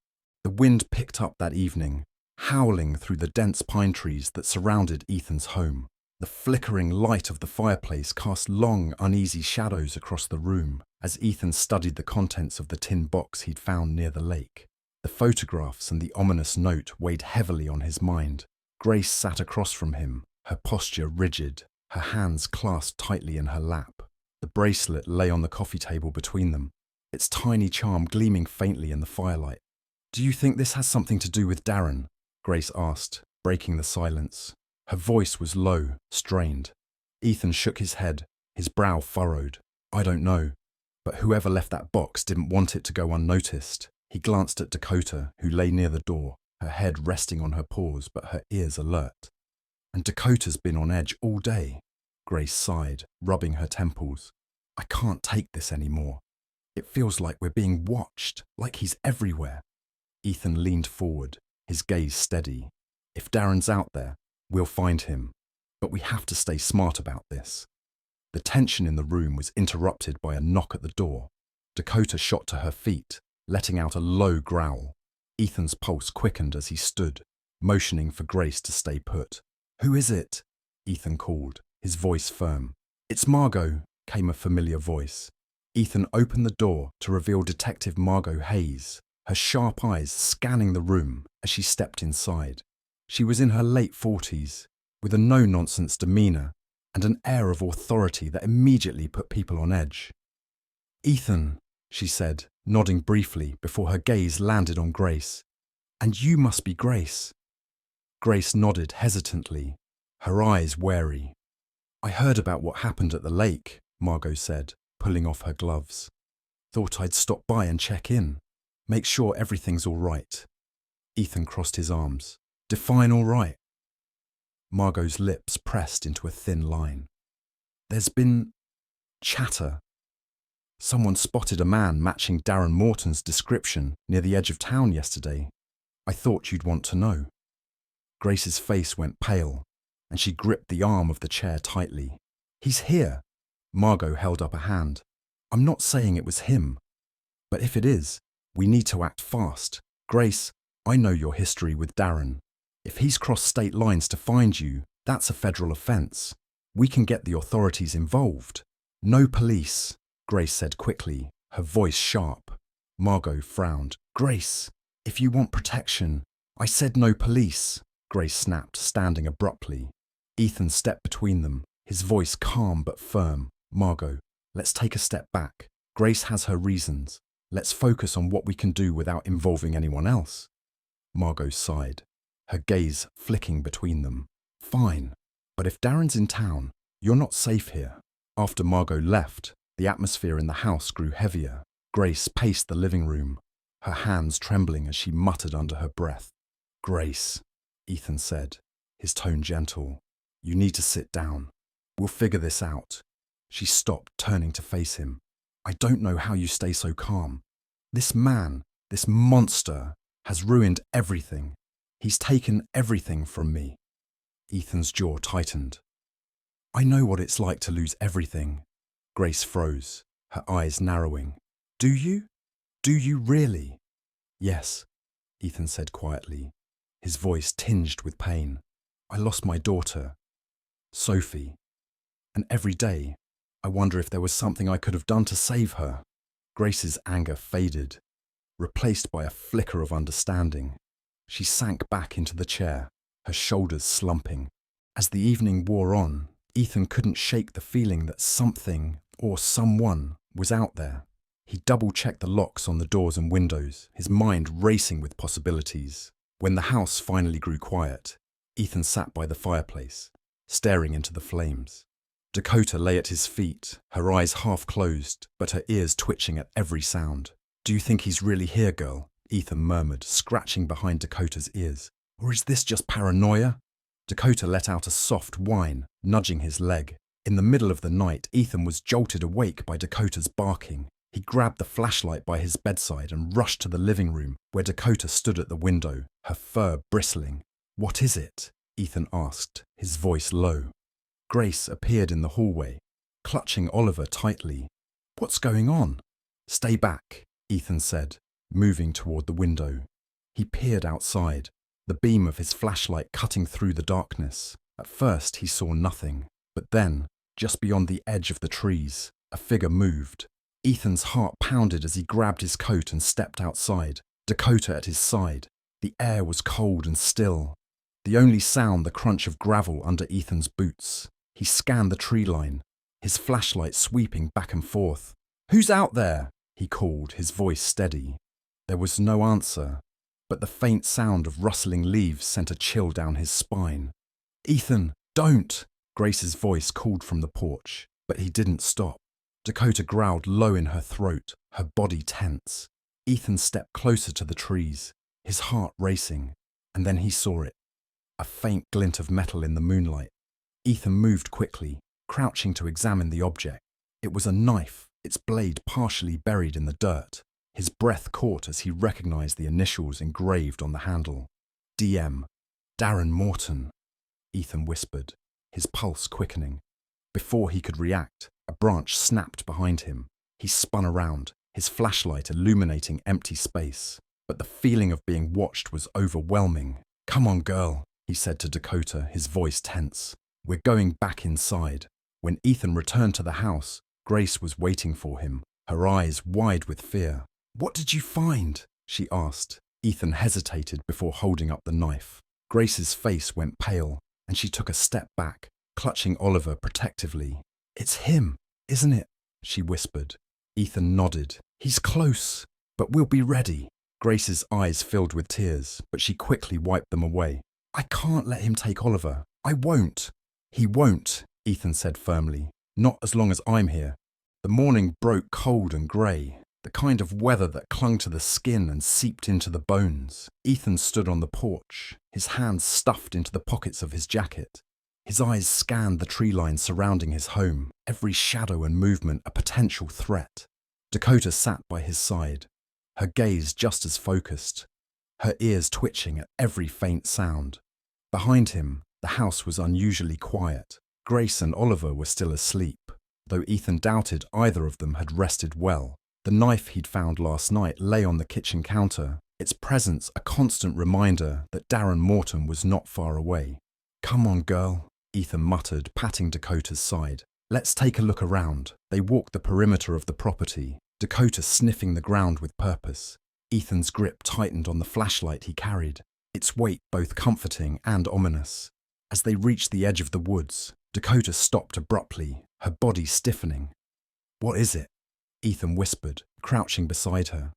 The wind picked up that evening, howling through the dense pine trees that surrounded Ethan's home. The flickering light of the fireplace cast long, uneasy shadows across the room as Ethan studied the contents of the tin box he'd found near the lake. The photographs and the ominous note weighed heavily on his mind. Grace sat across from him, her posture rigid, her hands clasped tightly in her lap. The bracelet lay on the coffee table between them, its tiny charm gleaming faintly in the firelight. Do you think this has something to do with Darren? Grace asked, breaking the silence. Her voice was low, strained. Ethan shook his head, his brow furrowed. I don't know, but whoever left that box didn't want it to go unnoticed. He glanced at Dakota, who lay near the door, her head resting on her paws but her ears alert. And Dakota's been on edge all day. Grace sighed, rubbing her temples. I can't take this anymore. It feels like we're being watched, like he's everywhere. Ethan leaned forward, his gaze steady. If Darren's out there, we'll find him. But we have to stay smart about this. The tension in the room was interrupted by a knock at the door. Dakota shot to her feet, letting out a low growl. Ethan's pulse quickened as he stood, motioning for Grace to stay put. Who is it? Ethan called, his voice firm. It's Margot, came a familiar voice. Ethan opened the door to reveal Detective Margot Hayes, her sharp eyes scanning the room as she stepped inside. She was in her late 40s, with a no-nonsense demeanour and an air of authority that immediately put people on edge. Ethan, she said, nodding briefly before her gaze landed on Grace. And you must be Grace. Grace nodded hesitantly, her eyes wary. I heard about what happened at the lake, Margot said, pulling off her gloves. Thought I'd stop by and check in, make sure everything's all right. Ethan crossed his arms. Define all right. Margot's lips pressed into a thin line. There's been chatter. Someone spotted a man matching Darren Morton's description near the edge of town yesterday. I thought you'd want to know. Grace's face went pale, and she gripped the arm of the chair tightly. He's here. Margot held up a hand. I'm not saying it was him, but if it is, we need to act fast. Grace, I know your history with Darren. If he's crossed state lines to find you, that's a federal offence. We can get the authorities involved. No police, Grace said quickly, her voice sharp. Margot frowned. Grace, If you want protection, I said no police, Grace snapped, standing abruptly. Ethan stepped between them, his voice calm but firm. Margot, let's take a step back. Grace has her reasons. Let's focus on what we can do without involving anyone else. Margot sighed, her gaze flicking between them. Fine, but if Darren's in town, you're not safe here. After Margot left, the atmosphere in the house grew heavier. Grace paced the living room, her hands trembling as she muttered under her breath. Grace, Ethan said, his tone gentle. You need to sit down. We'll figure this out. She stopped, turning to face him. I don't know how you stay so calm. This man, this monster, has ruined everything. He's taken everything from me. Ethan's jaw tightened. I know what it's like to lose everything. Grace froze, her eyes narrowing. Do you? Do you really? Yes, Ethan said quietly, his voice tinged with pain. I lost my daughter, Sophie, and every day I wonder if there was something I could have done to save her. Grace's anger faded, replaced by a flicker of understanding. She sank back into the chair, her shoulders slumping. As the evening wore on, Ethan couldn't shake the feeling that something or someone was out there. He double-checked the locks on the doors and windows, his mind racing with possibilities. When the house finally grew quiet, Ethan sat by the fireplace, staring into the flames. Dakota lay at his feet, her eyes half closed, but her ears twitching at every sound. Do you think he's really here, girl? Ethan murmured, scratching behind Dakota's ears. Or is this just paranoia? Dakota let out a soft whine, nudging his leg. In the middle of the night, Ethan was jolted awake by Dakota's barking. He grabbed the flashlight by his bedside and rushed to the living room, where Dakota stood at the window, her fur bristling. What is it? Ethan asked, his voice low. Grace appeared in the hallway, clutching Oliver tightly. What's going on? Stay back, Ethan said, moving toward the window. He peered outside, the beam of his flashlight cutting through the darkness. At first he saw nothing, but then, just beyond the edge of the trees, a figure moved. Ethan's heart pounded as he grabbed his coat and stepped outside, Dakota at his side. The air was cold and still, the only sound the crunch of gravel under Ethan's boots. He scanned the tree line, his flashlight sweeping back and forth. Who's out there? He called, his voice steady. There was no answer, but the faint sound of rustling leaves sent a chill down his spine. Ethan, don't! Grace's voice called from the porch, but he didn't stop. Dakota growled low in her throat, her body tense. Ethan stepped closer to the trees, his heart racing, and then he saw it. A faint glint of metal in the moonlight. Ethan moved quickly, crouching to examine the object. It was a knife, its blade partially buried in the dirt. His breath caught as he recognized the initials engraved on the handle. DM. Darren Morton, Ethan whispered, his pulse quickening. Before he could react, a branch snapped behind him. He spun around, his flashlight illuminating empty space. But the feeling of being watched was overwhelming. Come on, girl, he said to Dakota, his voice tense. We're going back inside. When Ethan returned to the house, Grace was waiting for him, her eyes wide with fear. What did you find? She asked. Ethan hesitated before holding up the knife. Grace's face went pale, and she took a step back, clutching Oliver protectively. It's him, isn't it? She whispered. Ethan nodded. He's close, but we'll be ready. Grace's eyes filled with tears, but she quickly wiped them away. I can't let him take Oliver. I won't. He won't, Ethan said firmly. Not as long as I'm here. The morning broke cold and grey, the kind of weather that clung to the skin and seeped into the bones. Ethan stood on the porch, his hands stuffed into the pockets of his jacket. His eyes scanned the tree line surrounding his home, every shadow and movement a potential threat. Dakota sat by his side, her gaze just as focused, her ears twitching at every faint sound. Behind him, the house was unusually quiet. Grace and Oliver were still asleep, though Ethan doubted either of them had rested well. The knife he'd found last night lay on the kitchen counter, its presence a constant reminder that Darren Morton was not far away. Come on, girl, Ethan muttered, patting Dakota's side. Let's take a look around. They walked the perimeter of the property, Dakota sniffing the ground with purpose. Ethan's grip tightened on the flashlight he carried, its weight both comforting and ominous. As they reached the edge of the woods, Dakota stopped abruptly, her body stiffening. "What is it?" Ethan whispered, crouching beside her.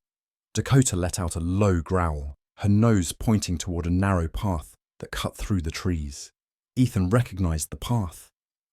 Dakota let out a low growl, her nose pointing toward a narrow path that cut through the trees. Ethan recognized the path.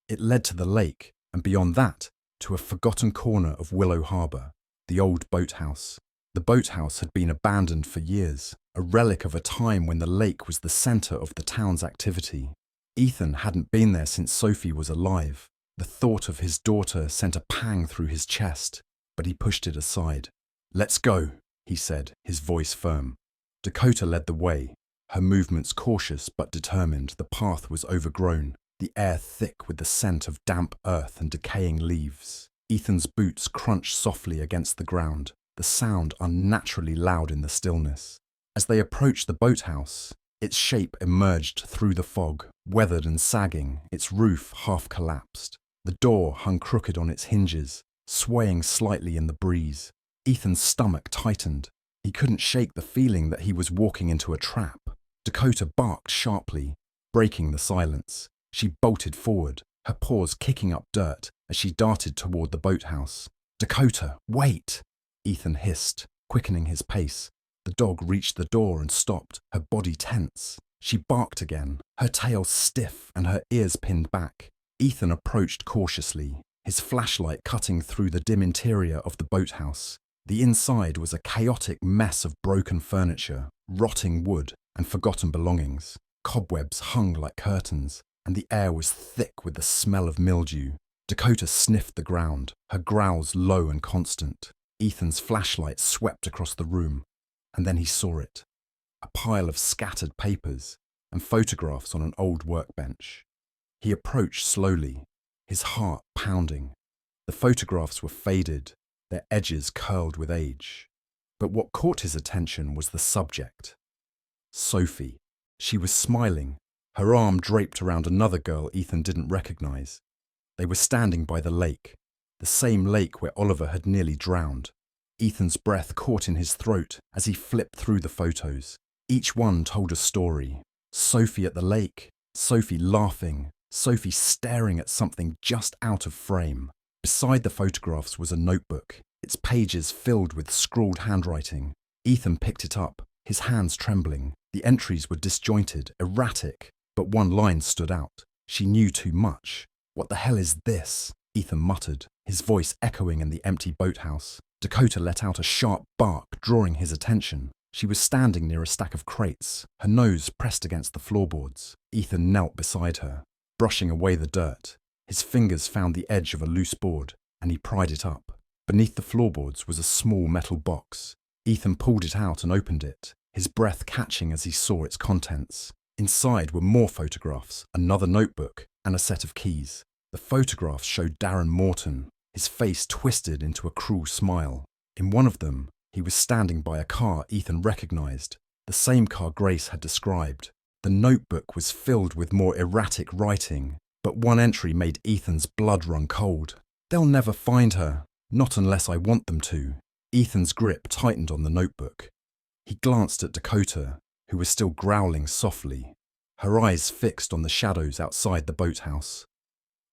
It led to the lake, and beyond that, to a forgotten corner of Willow Harbour, the old boathouse. The boathouse had been abandoned for years, a relic of a time when the lake was the centre of the town's activity. Ethan hadn't been there since Sophie was alive. The thought of his daughter sent a pang through his chest, but he pushed it aside. "Let's go," he said, his voice firm. Dakota led the way, her movements cautious but determined. The path was overgrown, the air thick with the scent of damp earth and decaying leaves. Ethan's boots crunched softly against the ground, the sound unnaturally loud in the stillness. As they approached the boathouse, its shape emerged through the fog, weathered and sagging, its roof half collapsed. The door hung crooked on its hinges, swaying slightly in the breeze. Ethan's stomach tightened. He couldn't shake the feeling that he was walking into a trap. Dakota barked sharply, breaking the silence. She bolted forward, her paws kicking up dirt as she darted toward the boathouse. "Dakota, wait!" Ethan hissed, quickening his pace. The dog reached the door and stopped, her body tense. She barked again, her tail stiff and her ears pinned back. Ethan approached cautiously, his flashlight cutting through the dim interior of the boathouse. The inside was a chaotic mess of broken furniture, rotting wood, and forgotten belongings. Cobwebs hung like curtains, and the air was thick with the smell of mildew. Dakota sniffed the ground, her growls low and constant. Ethan's flashlight swept across the room, and then he saw it. A pile of scattered papers and photographs on an old workbench. He approached slowly, his heart pounding. The photographs were faded, their edges curled with age. But what caught his attention was the subject. Sophie. She was smiling, her arm draped around another girl Ethan didn't recognize. They were standing by the lake, the same lake where Oliver had nearly drowned. Ethan's breath caught in his throat as he flipped through the photos. Each one told a story. Sophie at the lake, Sophie laughing, Sophie staring at something just out of frame. Beside the photographs was a notebook, its pages filled with scrawled handwriting. Ethan picked it up, his hands trembling. The entries were disjointed, erratic, but one line stood out. She knew too much. "What the hell is this?" Ethan muttered, his voice echoing in the empty boathouse. Dakota let out a sharp bark, drawing his attention. She was standing near a stack of crates, her nose pressed against the floorboards. Ethan knelt beside her, brushing away the dirt. His fingers found the edge of a loose board, and he pried it up. Beneath the floorboards was a small metal box. Ethan pulled it out and opened it, his breath catching as he saw its contents. Inside were more photographs, another notebook, and a set of keys. The photographs showed Darren Morton, his face twisted into a cruel smile. In one of them, he was standing by a car Ethan recognized, the same car Grace had described. The notebook was filled with more erratic writing, but one entry made Ethan's blood run cold. "They'll never find her, not unless I want them to." Ethan's grip tightened on the notebook. He glanced at Dakota, who was still growling softly, her eyes fixed on the shadows outside the boathouse.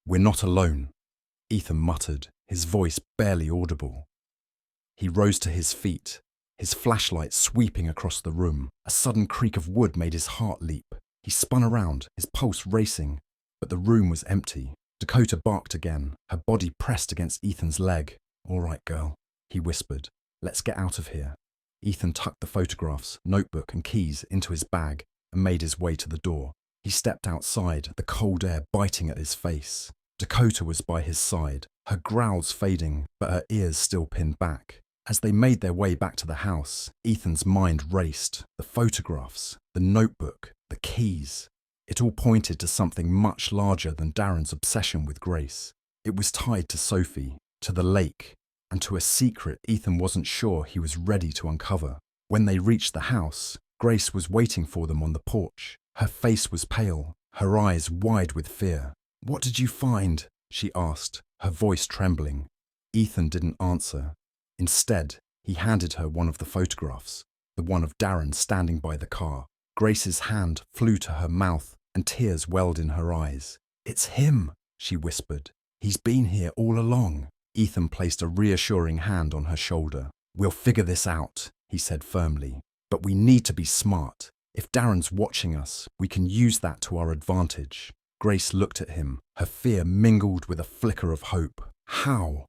"We're not alone," Ethan muttered, his voice barely audible. He rose to his feet, his flashlight sweeping across the room. A sudden creak of wood made his heart leap. He spun around, his pulse racing, but the room was empty. Dakota barked again, her body pressed against Ethan's leg. "All right, girl," he whispered. "Let's get out of here." Ethan tucked the photographs, notebook, and keys into his bag and made his way to the door. He stepped outside, the cold air biting at his face. Dakota was by his side, her growls fading, but her ears still pinned back. As they made their way back to the house, Ethan's mind raced. The photographs, the notebook, the keys. It all pointed to something much larger than Darren's obsession with Grace. It was tied to Sophie, to the lake, and to a secret Ethan wasn't sure he was ready to uncover. When they reached the house, Grace was waiting for them on the porch. Her face was pale, her eyes wide with fear. "What did you find?" she asked, her voice trembling. Ethan didn't answer. Instead, He handed her one of the photographs, the one of Darren standing by the car. Grace's hand flew to her mouth and tears welled in her eyes. "It's him," she whispered. "He's been here all along." Ethan placed a reassuring hand on her shoulder. "We'll figure this out," he said firmly. "But we need to be smart. If Darren's watching us, we can use that to our advantage." Grace looked at him, her fear mingled with a flicker of hope. "How?"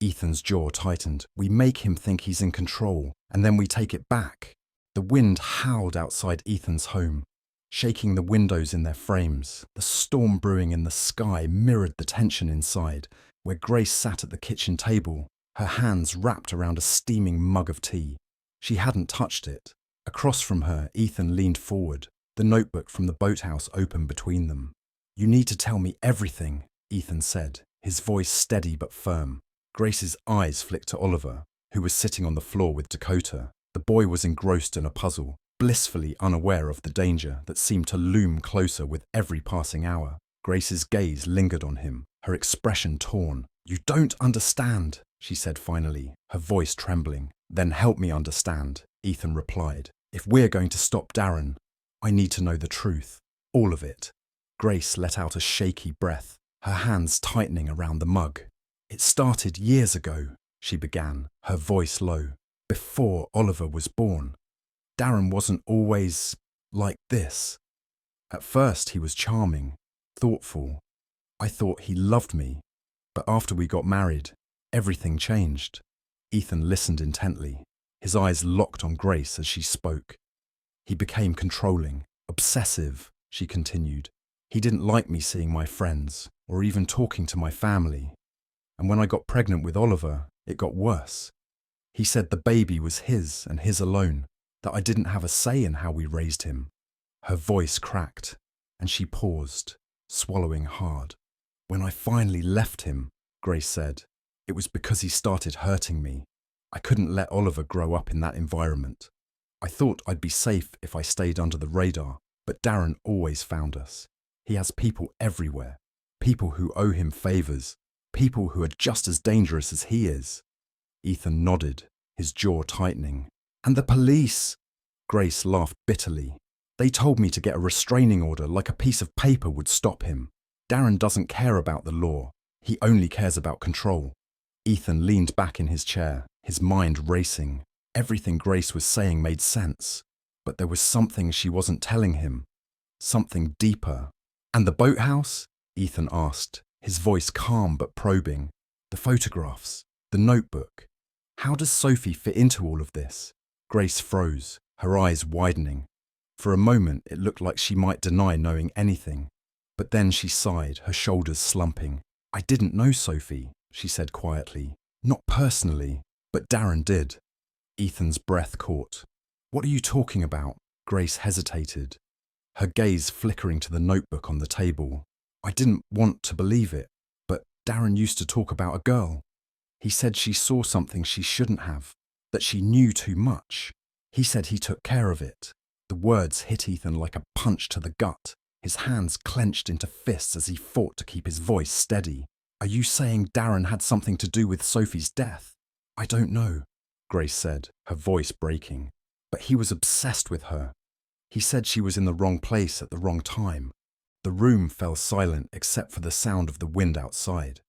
Ethan's jaw tightened. "We make him think he's in control, and then we take it back." The wind howled outside Ethan's home, shaking the windows in their frames. The storm brewing in the sky mirrored the tension inside, where Grace sat at the kitchen table, her hands wrapped around a steaming mug of tea. She hadn't touched it. Across from her, Ethan leaned forward, the notebook from the boathouse open between them. "You need to tell me everything," Ethan said, his voice steady but firm. Grace's eyes flicked to Oliver, who was sitting on the floor with Dakota. The boy was engrossed in a puzzle, blissfully unaware of the danger that seemed to loom closer with every passing hour. Grace's gaze lingered on him, her expression torn. "You don't understand," she said finally, her voice trembling. "Then help me understand," Ethan replied. "If we're going to stop Darren, I need to know the truth, all of it." Grace let out a shaky breath, her hands tightening around the mug. "It started years ago," she began, her voice low. "Before Oliver was born. Darren wasn't always like this. At first he was charming, thoughtful. I thought he loved me. But after we got married, everything changed." Ethan listened intently, his eyes locked on Grace as she spoke. "He became controlling, obsessive," she continued. "He didn't like me seeing my friends, or even talking to my family. And when I got pregnant with Oliver, it got worse. He said the baby was his and his alone, that I didn't have a say in how we raised him." Her voice cracked, and she paused, swallowing hard. "When I finally left him," Grace said, "it was because he started hurting me. I couldn't let Oliver grow up in that environment. I thought I'd be safe if I stayed under the radar, but Darren always found us. He has people everywhere, people who owe him favors, people who are just as dangerous as he is." Ethan nodded, his jaw tightening. "And the police?" Grace laughed bitterly. "They told me to get a restraining order like a piece of paper would stop him. Darren doesn't care about the law. He only cares about control." Ethan leaned back in his chair, his mind racing. Everything Grace was saying made sense, but there was something she wasn't telling him, something deeper. "And the boathouse?" Ethan asked, his voice calm but probing. "The photographs, the notebook. How does Sophie fit into all of this?" Grace froze, her eyes widening. For a moment it looked like she might deny knowing anything, but then she sighed, her shoulders slumping. "I didn't know Sophie," she said quietly. "Not personally, but Darren did." Ethan's breath caught. "What are you talking about?" Grace hesitated, her gaze flickering to the notebook on the table. "I didn't want to believe it, but Darren used to talk about a girl. He said she saw something she shouldn't have, that she knew too much. He said he took care of it." The words hit Ethan like a punch to the gut. His hands clenched into fists as he fought to keep his voice steady. "Are you saying Darren had something to do with Sophie's death?" "I don't know," Grace said, her voice breaking. "But he was obsessed with her. He said she was in the wrong place at the wrong time." The room fell silent except for the sound of the wind outside.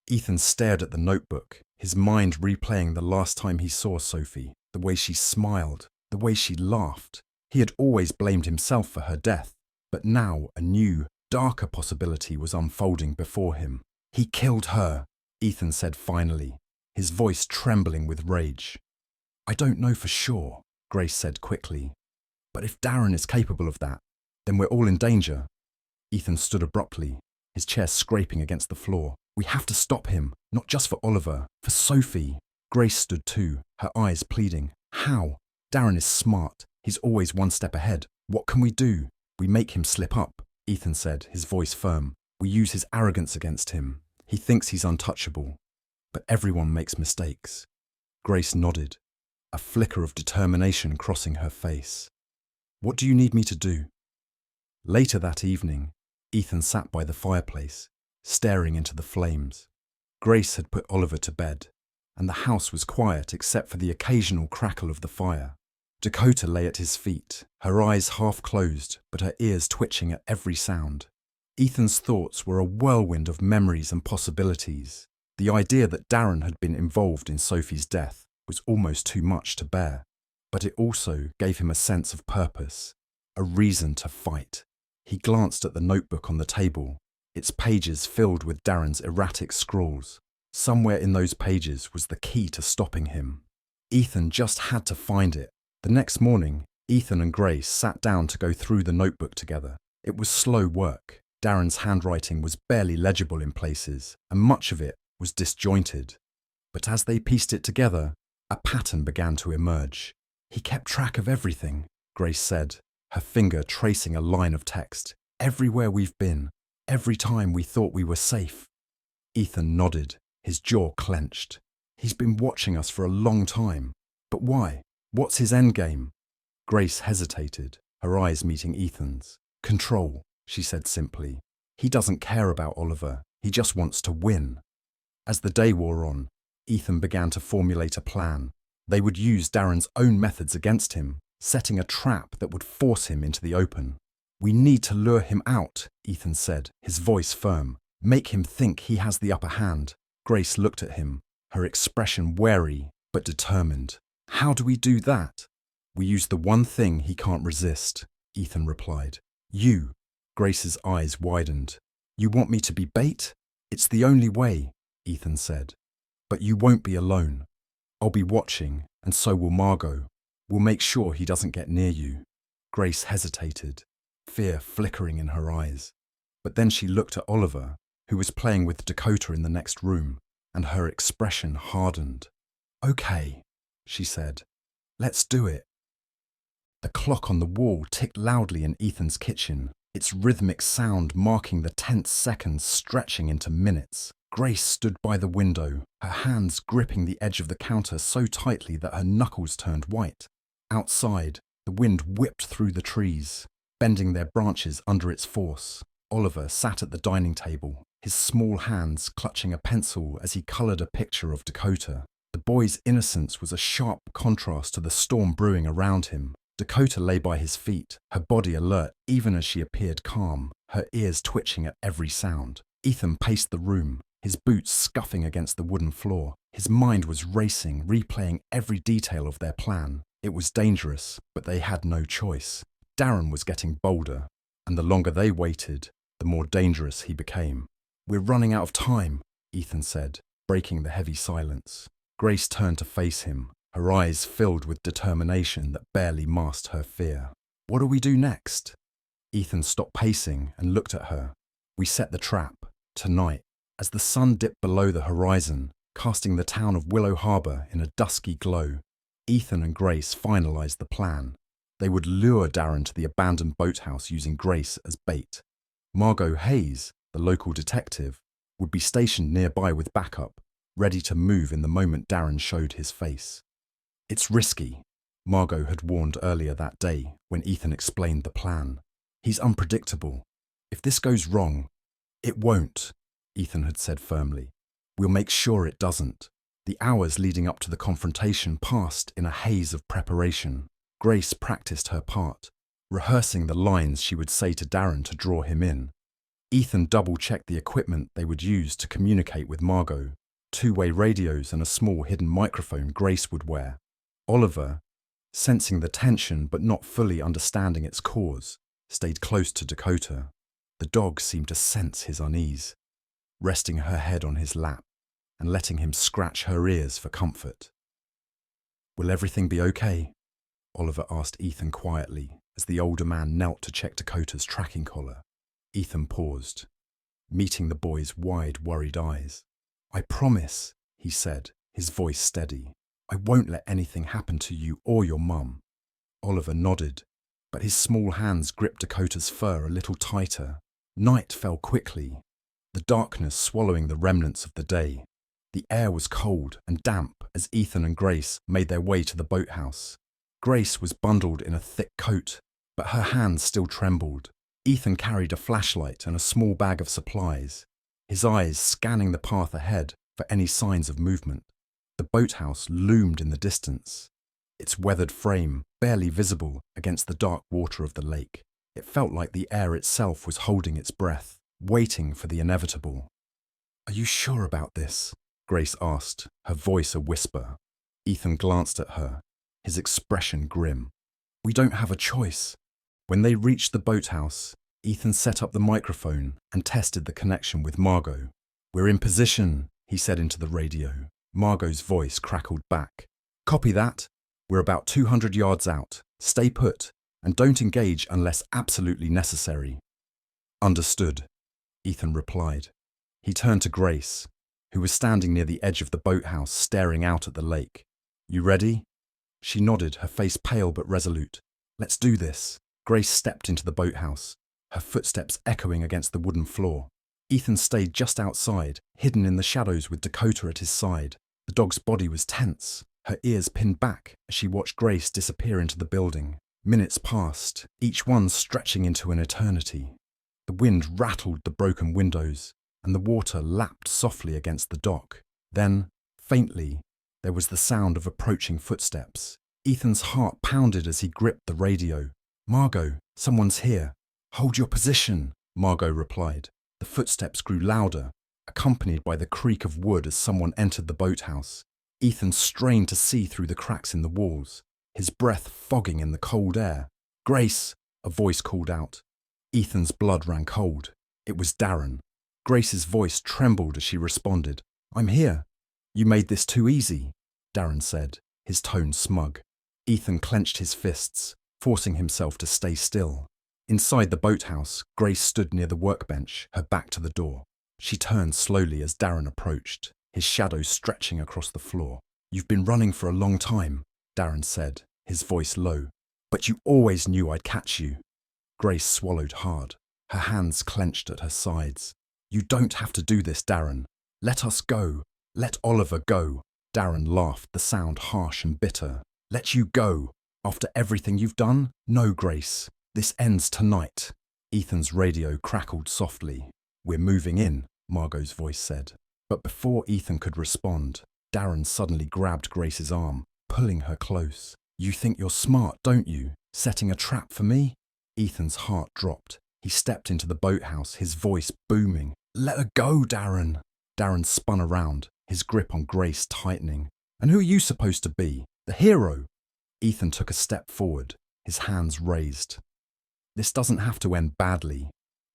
Ethan stared at the notebook, his mind replaying the last time he saw Sophie, the way she smiled, the way she laughed. He had always blamed himself for her death, but now a new, darker possibility was unfolding before him. "He killed her," Ethan said finally, his voice trembling with rage. "I don't know for sure," Grace said quickly. "But if Darren is capable of that, then we're all in danger." Ethan stood abruptly, his chair scraping against the floor. "We have to stop him, not just for Oliver, for Sophie." Grace stood too, her eyes pleading. "How? Darren is smart. He's always one step ahead. What can we do?" "We make him slip up," Ethan said, his voice firm. "We use his arrogance against him. He thinks he's untouchable. But everyone makes mistakes." Grace nodded, a flicker of determination crossing her face. "What do you need me to do?" Later that evening, Ethan sat by the fireplace, staring into the flames. Grace had put Oliver to bed, and the house was quiet except for the occasional crackle of the fire. Dakota lay at his feet, her eyes half closed, but her ears twitching at every sound. Ethan's thoughts were a whirlwind of memories and possibilities. The idea that Darren had been involved in Sophie's death was almost too much to bear, but it also gave him a sense of purpose, a reason to fight. He glanced at the notebook on the table, its pages filled with Darren's erratic scrawls. Somewhere in those pages was the key to stopping him. Ethan just had to find it. The next morning, Ethan and Grace sat down to go through the notebook together. It was slow work. Darren's handwriting was barely legible in places, and much of it was disjointed. But as they pieced it together, a pattern began to emerge. "He kept track of everything," Grace said, her finger tracing a line of text. "Everywhere we've been, every time we thought we were safe." Ethan nodded, his jaw clenched. "He's been watching us for a long time. But why? What's his endgame?" Grace hesitated, her eyes meeting Ethan's. "Control," she said simply. "He doesn't care about Oliver. He just wants to win." As the day wore on, Ethan began to formulate a plan. They would use Darren's own methods against him, setting a trap that would force him into the open. "We need to lure him out," Ethan said, his voice firm. "Make him think he has the upper hand." Grace looked at him, her expression wary but determined. "How do we do that?" "We use the one thing he can't resist," Ethan replied. "You." Grace's eyes widened. "You want me to be bait?" "It's the only way," Ethan said. "But you won't be alone. I'll be watching, and so will Margot. We'll make sure he doesn't get near you." Grace hesitated, fear flickering in her eyes. But then she looked at Oliver, who was playing with Dakota in the next room, and her expression hardened. "Okay," she said. "Let's do it." The clock on the wall ticked loudly in Ethan's kitchen, its rhythmic sound marking the tense seconds stretching into minutes. Grace stood by the window, her hands gripping the edge of the counter so tightly that her knuckles turned white. Outside, the wind whipped through the trees, bending their branches under its force. Oliver sat at the dining table, his small hands clutching a pencil as he coloured a picture of Dakota. The boy's innocence was a sharp contrast to the storm brewing around him. Dakota lay by his feet, her body alert even as she appeared calm, her ears twitching at every sound. Ethan paced the room, his boots scuffing against the wooden floor. His mind was racing, replaying every detail of their plan. It was dangerous, but they had no choice. Darren was getting bolder, and the longer they waited, the more dangerous he became. "We're running out of time," Ethan said, breaking the heavy silence. Grace turned to face him, her eyes filled with determination that barely masked her fear. "What do we do next?" Ethan stopped pacing and looked at her. "We set the trap, tonight." As the sun dipped below the horizon, casting the town of Willow Harbour in a dusky glow, Ethan and Grace finalised the plan. They would lure Darren to the abandoned boathouse using Grace as bait. Margot Hayes, the local detective, would be stationed nearby with backup, ready to move in the moment Darren showed his face. "It's risky," Margot had warned earlier that day when Ethan explained the plan. "He's unpredictable. If this goes wrong..." "It won't," Ethan had said firmly. "We'll make sure it doesn't." The hours leading up to the confrontation passed in a haze of preparation. Grace practiced her part, rehearsing the lines she would say to Darren to draw him in. Ethan double-checked the equipment they would use to communicate with Margot, two-way radios and a small hidden microphone Grace would wear. Oliver, sensing the tension but not fully understanding its cause, stayed close to Dakota. The dog seemed to sense his unease, resting her head on his lap and letting him scratch her ears for comfort. "Will everything be okay?" Oliver asked Ethan quietly as the older man knelt to check Dakota's tracking collar. Ethan paused, meeting the boy's wide, worried eyes. "I promise," he said, his voice steady. "I won't let anything happen to you or your mum." Oliver nodded, but his small hands gripped Dakota's fur a little tighter. Night fell quickly, the darkness swallowing the remnants of the day. The air was cold and damp as Ethan and Grace made their way to the boathouse. Grace was bundled in a thick coat, but her hands still trembled. Ethan carried a flashlight and a small bag of supplies, his eyes scanning the path ahead for any signs of movement. The boathouse loomed in the distance, its weathered frame barely visible against the dark water of the lake. It felt like the air itself was holding its breath, waiting for the inevitable. "Are you sure about this?" Grace asked, her voice a whisper. Ethan glanced at her, his expression grim. "We don't have a choice." When they reached the boathouse, Ethan set up the microphone and tested the connection with Margot. "We're in position," he said into the radio. Margot's voice crackled back. "Copy that. We're about 200 yards out. Stay put, and don't engage unless absolutely necessary." "Understood," Ethan replied. He turned to Grace, who was standing near the edge of the boathouse staring out at the lake. "You ready?" She nodded, her face pale but resolute. "Let's do this." Grace stepped into the boathouse, her footsteps echoing against the wooden floor. Ethan stayed just outside, hidden in the shadows with Dakota at his side. The dog's body was tense, her ears pinned back as she watched Grace disappear into the building. Minutes passed, each one stretching into an eternity. The wind rattled the broken windows, and the water lapped softly against the dock. Then, faintly, there was the sound of approaching footsteps. Ethan's heart pounded as he gripped the radio. "Margot, someone's here. Hold your position," Margot replied. The footsteps grew louder, accompanied by the creak of wood as someone entered the boathouse. Ethan strained to see through the cracks in the walls, his breath fogging in the cold air. "Grace," a voice called out. Ethan's blood ran cold. It was Darren. Grace's voice trembled as she responded. "I'm here." "You made this too easy," Darren said, his tone smug. Ethan clenched his fists, forcing himself to stay still. Inside the boathouse, Grace stood near the workbench, her back to the door. She turned slowly as Darren approached, his shadow stretching across the floor. "You've been running for a long time," Darren said, his voice low. "But you always knew I'd catch you." Grace swallowed hard, her hands clenched at her sides. "You don't have to do this, Darren. Let us go. Let Oliver go." Darren laughed, the sound harsh and bitter. "Let you go? After everything you've done? No, Grace. This ends tonight." Ethan's radio crackled softly. "We're moving in," Margot's voice said. But before Ethan could respond, Darren suddenly grabbed Grace's arm, pulling her close. "You think you're smart, don't you? Setting a trap for me?" Ethan's heart dropped. He stepped into the boathouse, his voice booming. "Let her go, Darren." Darren spun around, his grip on Grace tightening. "And who are you supposed to be? The hero?" Ethan took a step forward, his hands raised. "This doesn't have to end badly.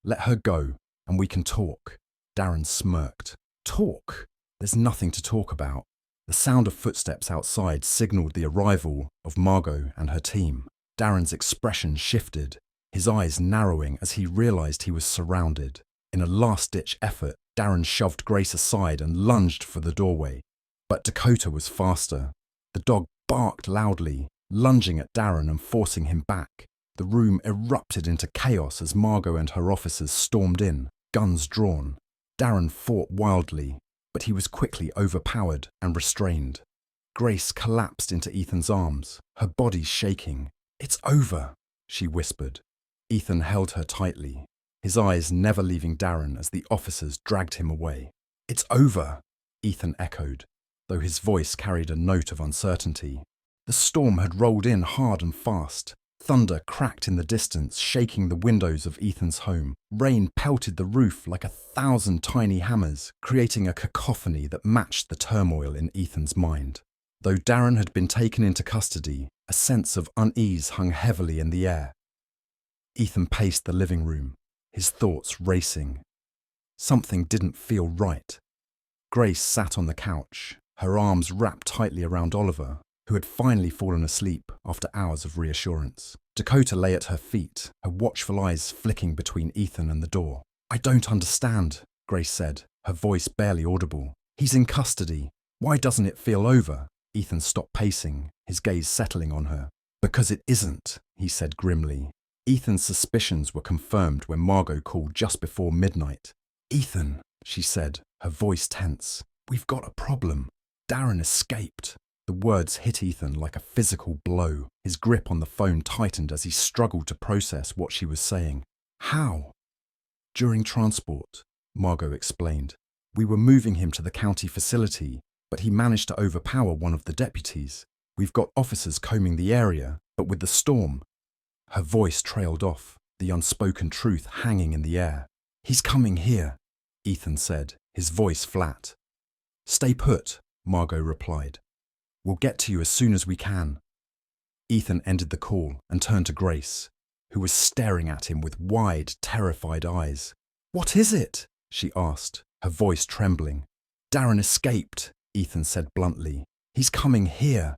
Let her go, and we can talk." Darren smirked. "Talk? There's nothing to talk about." The sound of footsteps outside signaled the arrival of Margot and her team. Darren's expression shifted, his eyes narrowing as he realized he was surrounded. In a last-ditch effort, Darren shoved Grace aside and lunged for the doorway. But Dakota was faster. The dog barked loudly, lunging at Darren and forcing him back. The room erupted into chaos as Margot and her officers stormed in, guns drawn. Darren fought wildly, but he was quickly overpowered and restrained. Grace collapsed into Ethan's arms, her body shaking. "It's over," she whispered. Ethan held her tightly, his eyes never leaving Darren as the officers dragged him away. "It's over," Ethan echoed, though his voice carried a note of uncertainty. The storm had rolled in hard and fast. Thunder cracked in the distance, shaking the windows of Ethan's home. Rain pelted the roof like 1,000 tiny hammers, creating a cacophony that matched the turmoil in Ethan's mind. Though Darren had been taken into custody, a sense of unease hung heavily in the air. Ethan paced the living room, his thoughts racing. Something didn't feel right. Grace sat on the couch, her arms wrapped tightly around Oliver, who had finally fallen asleep after hours of reassurance. Dakota lay at her feet, her watchful eyes flicking between Ethan and the door. "I don't understand," Grace said, her voice barely audible. "He's in custody. Why doesn't it feel over?" Ethan stopped pacing, his gaze settling on her. "Because it isn't," he said grimly. Ethan's suspicions were confirmed when Margot called just before midnight. "Ethan," she said, her voice tense, "we've got a problem. Darren escaped." The words hit Ethan like a physical blow. His grip on the phone tightened as he struggled to process what she was saying. "How?" "During transport," Margot explained. "We were moving him to the county facility but he managed to overpower one of the deputies. We've got officers combing the area, but with the storm. Her voice trailed off, the unspoken truth hanging in the air. He's coming here, Ethan said, his voice flat. Stay put, Margot replied. We'll get to you as soon as we can. Ethan ended the call and turned to Grace, who was staring at him with wide, terrified eyes. What is it? She asked, her voice trembling. Darren escaped, Ethan said bluntly. He's coming here.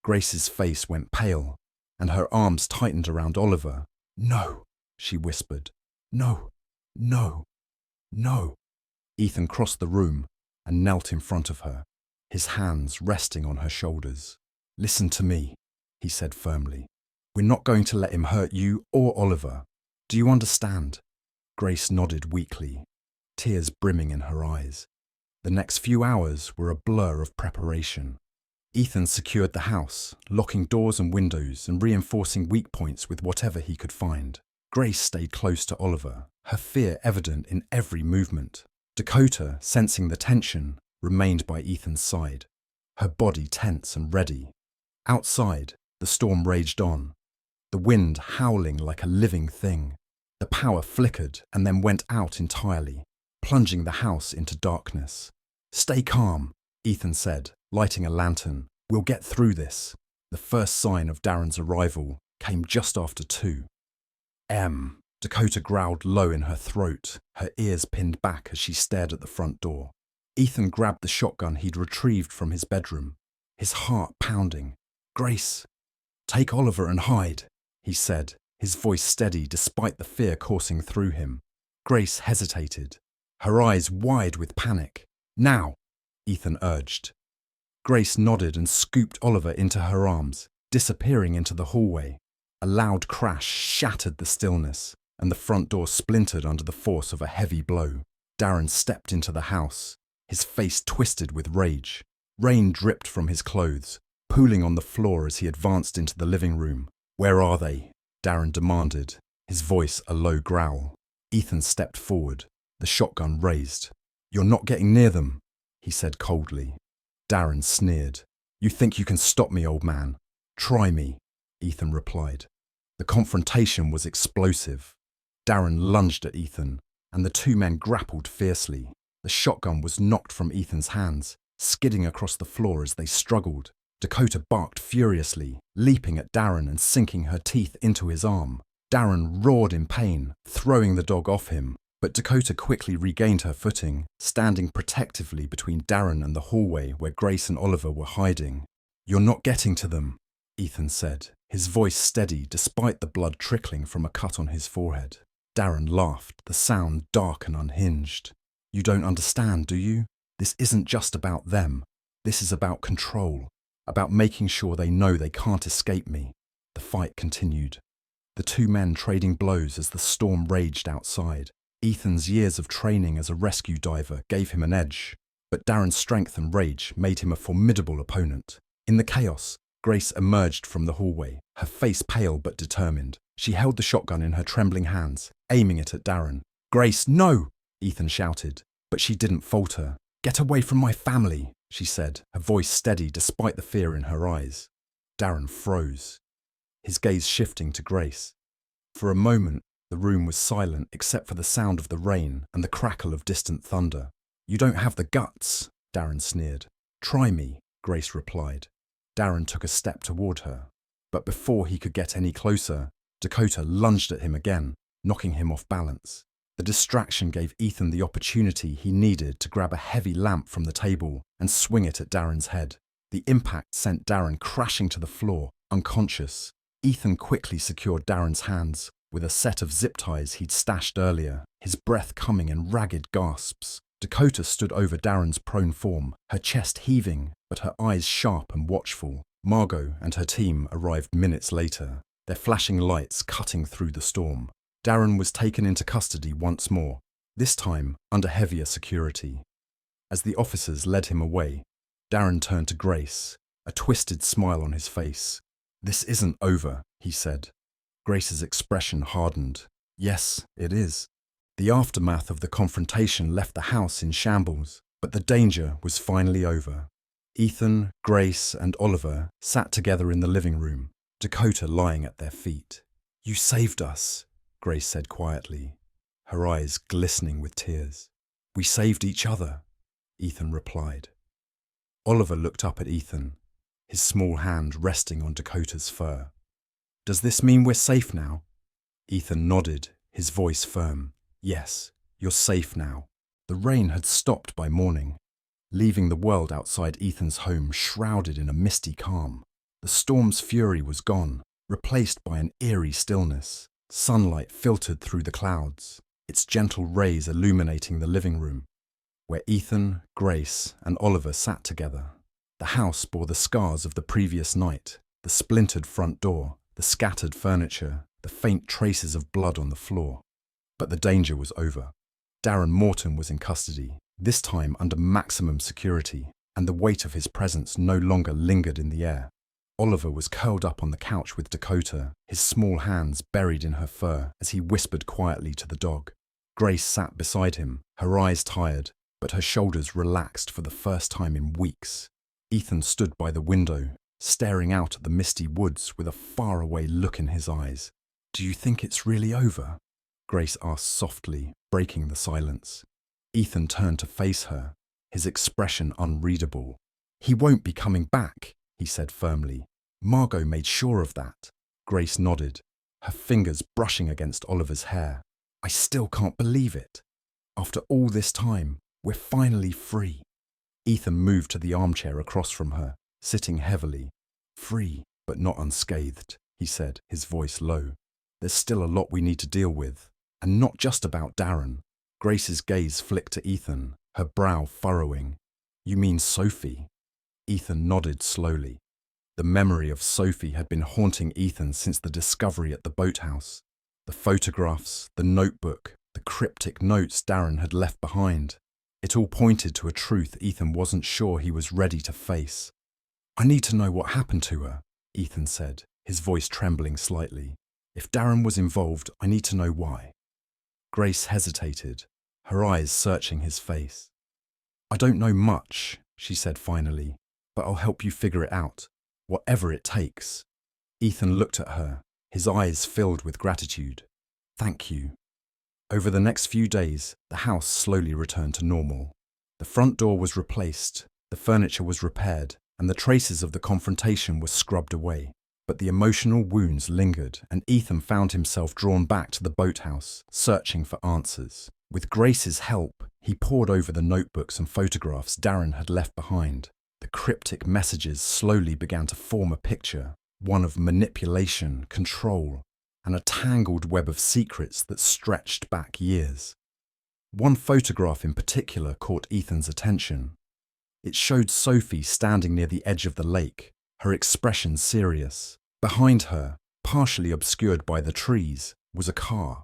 Grace's face went pale, and her arms tightened around Oliver. No, she whispered. No, no, no. Ethan crossed the room and knelt in front of her, his hands resting on her shoulders. Listen to me, he said firmly. We're not going to let him hurt you or Oliver. Do you understand? Grace nodded weakly, tears brimming in her eyes. The next few hours were a blur of preparation. Ethan secured the house, locking doors and windows and reinforcing weak points with whatever he could find. Grace stayed close to Oliver, her fear evident in every movement. Dakota, sensing the tension, remained by Ethan's side, her body tense and ready. Outside, the storm raged on, the wind howling like a living thing. The power flickered and then went out entirely, plunging the house into darkness. Stay calm, Ethan said, lighting a lantern. We'll get through this. The first sign of Darren's arrival came just after 2. Dakota growled low in her throat, her ears pinned back as she stared at the front door. Ethan grabbed the shotgun he'd retrieved from his bedroom, his heart pounding. Grace, take Oliver and hide, he said, his voice steady despite the fear coursing through him. Grace hesitated, her eyes wide with panic. Now, Ethan urged. Grace nodded and scooped Oliver into her arms, disappearing into the hallway. A loud crash shattered the stillness, and the front door splintered under the force of a heavy blow. Darren stepped into the house, his face twisted with rage. Rain dripped from his clothes, pooling on the floor as he advanced into the living room. Where are they? Darren demanded, his voice a low growl. Ethan stepped forward, the shotgun raised. You're not getting near them, he said coldly. Darren sneered. You think you can stop me, old man? Try me, Ethan replied. The confrontation was explosive. Darren lunged at Ethan, and the two men grappled fiercely. The shotgun was knocked from Ethan's hands, skidding across the floor as they struggled. Dakota barked furiously, leaping at Darren and sinking her teeth into his arm. Darren roared in pain, throwing the dog off him, but Dakota quickly regained her footing, standing protectively between Darren and the hallway where Grace and Oliver were hiding. You're not getting to them, Ethan said, his voice steady despite the blood trickling from a cut on his forehead. Darren laughed, the sound dark and unhinged. You don't understand, do you? This isn't just about them. This is about control, about making sure they know they can't escape me. The fight continued, the two men trading blows as the storm raged outside. Ethan's years of training as a rescue diver gave him an edge, but Darren's strength and rage made him a formidable opponent. In the chaos, Grace emerged from the hallway, her face pale but determined. She held the shotgun in her trembling hands, aiming it at Darren. Grace, no! Ethan shouted, but she didn't falter. Get away from my family, she said, her voice steady despite the fear in her eyes. Darren froze, his gaze shifting to Grace. For a moment, the room was silent except for the sound of the rain and the crackle of distant thunder. You don't have the guts, Darren sneered. Try me, Grace replied. Darren took a step toward her, but before he could get any closer, Dakota lunged at him again, knocking him off balance. The distraction gave Ethan the opportunity he needed to grab a heavy lamp from the table and swing it at Darren's head. The impact sent Darren crashing to the floor, unconscious. Ethan quickly secured Darren's hands with a set of zip ties he'd stashed earlier, his breath coming in ragged gasps. Dakota stood over Darren's prone form, her chest heaving, but her eyes sharp and watchful. Margot and her team arrived minutes later, their flashing lights cutting through the storm. Darren was taken into custody once more, this time under heavier security. As the officers led him away, Darren turned to Grace, a twisted smile on his face. This isn't over, he said. Grace's expression hardened. Yes, it is. The aftermath of the confrontation left the house in shambles, but the danger was finally over. Ethan, Grace, and Oliver sat together in the living room, Dakota lying at their feet. "You saved us," Grace said quietly, her eyes glistening with tears. "We saved each other," Ethan replied. Oliver looked up at Ethan, his small hand resting on Dakota's fur. "Does this mean we're safe now?" Ethan nodded, his voice firm. "Yes, you're safe now." The rain had stopped by morning, leaving the world outside Ethan's home shrouded in a misty calm. The storm's fury was gone, replaced by an eerie stillness. Sunlight filtered through the clouds, its gentle rays illuminating the living room, where Ethan, Grace, and Oliver sat together. The house bore the scars of the previous night, the splintered front door, the scattered furniture, the faint traces of blood on the floor. But the danger was over. Darren Morton was in custody, this time under maximum security, and the weight of his presence no longer lingered in the air. Oliver was curled up on the couch with Dakota, his small hands buried in her fur as he whispered quietly to the dog. Grace sat beside him, her eyes tired, but her shoulders relaxed for the first time in weeks. Ethan stood by the window, staring out at the misty woods with a faraway look in his eyes. "Do you think it's really over?" Grace asked softly, breaking the silence. Ethan turned to face her, his expression unreadable. "He won't be coming back," he said firmly. "Margot made sure of that." Grace nodded, her fingers brushing against Oliver's hair. "I still can't believe it. After all this time, we're finally free." Ethan moved to the armchair across from her, sitting heavily. "Free, but not unscathed," he said, his voice low. "There's still a lot we need to deal with, and not just about Darren." Grace's gaze flicked to Ethan, her brow furrowing. "You mean Sophie?" Ethan nodded slowly. The memory of Sophie had been haunting Ethan since the discovery at the boathouse. The photographs, the notebook, the cryptic notes Darren had left behind. It all pointed to a truth Ethan wasn't sure he was ready to face. "I need to know what happened to her," Ethan said, his voice trembling slightly. "If Darren was involved, I need to know why." Grace hesitated, her eyes searching his face. "I don't know much," she said finally, "but I'll help you figure it out, whatever it takes." Ethan looked at her, his eyes filled with gratitude. "Thank you." Over the next few days, the house slowly returned to normal. The front door was replaced, the furniture was repaired, and the traces of the confrontation were scrubbed away. But the emotional wounds lingered, and Ethan found himself drawn back to the boathouse, searching for answers. With Grace's help, he pored over the notebooks and photographs Darren had left behind. The cryptic messages slowly began to form a picture, one of manipulation, control, and a tangled web of secrets that stretched back years. One photograph in particular caught Ethan's attention. It showed Sophie standing near the edge of the lake, her expression serious. Behind her, partially obscured by the trees, was a car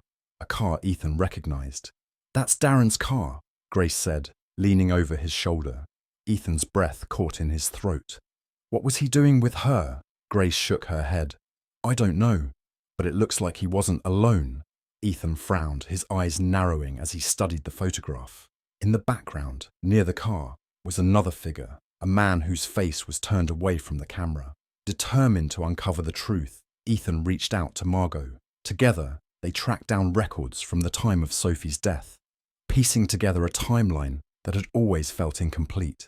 Ethan recognized. "That's Darren's car," Grace said, leaning over his shoulder. Ethan's breath caught in his throat. "What was he doing with her?" Grace shook her head. "I don't know, but it looks like he wasn't alone." Ethan frowned, his eyes narrowing as he studied the photograph. In the background, near the car, was another figure, a man whose face was turned away from the camera. Determined to uncover the truth, Ethan reached out to Margot. Together, they tracked down records from the time of Sophie's death, piecing together a timeline that had always felt incomplete.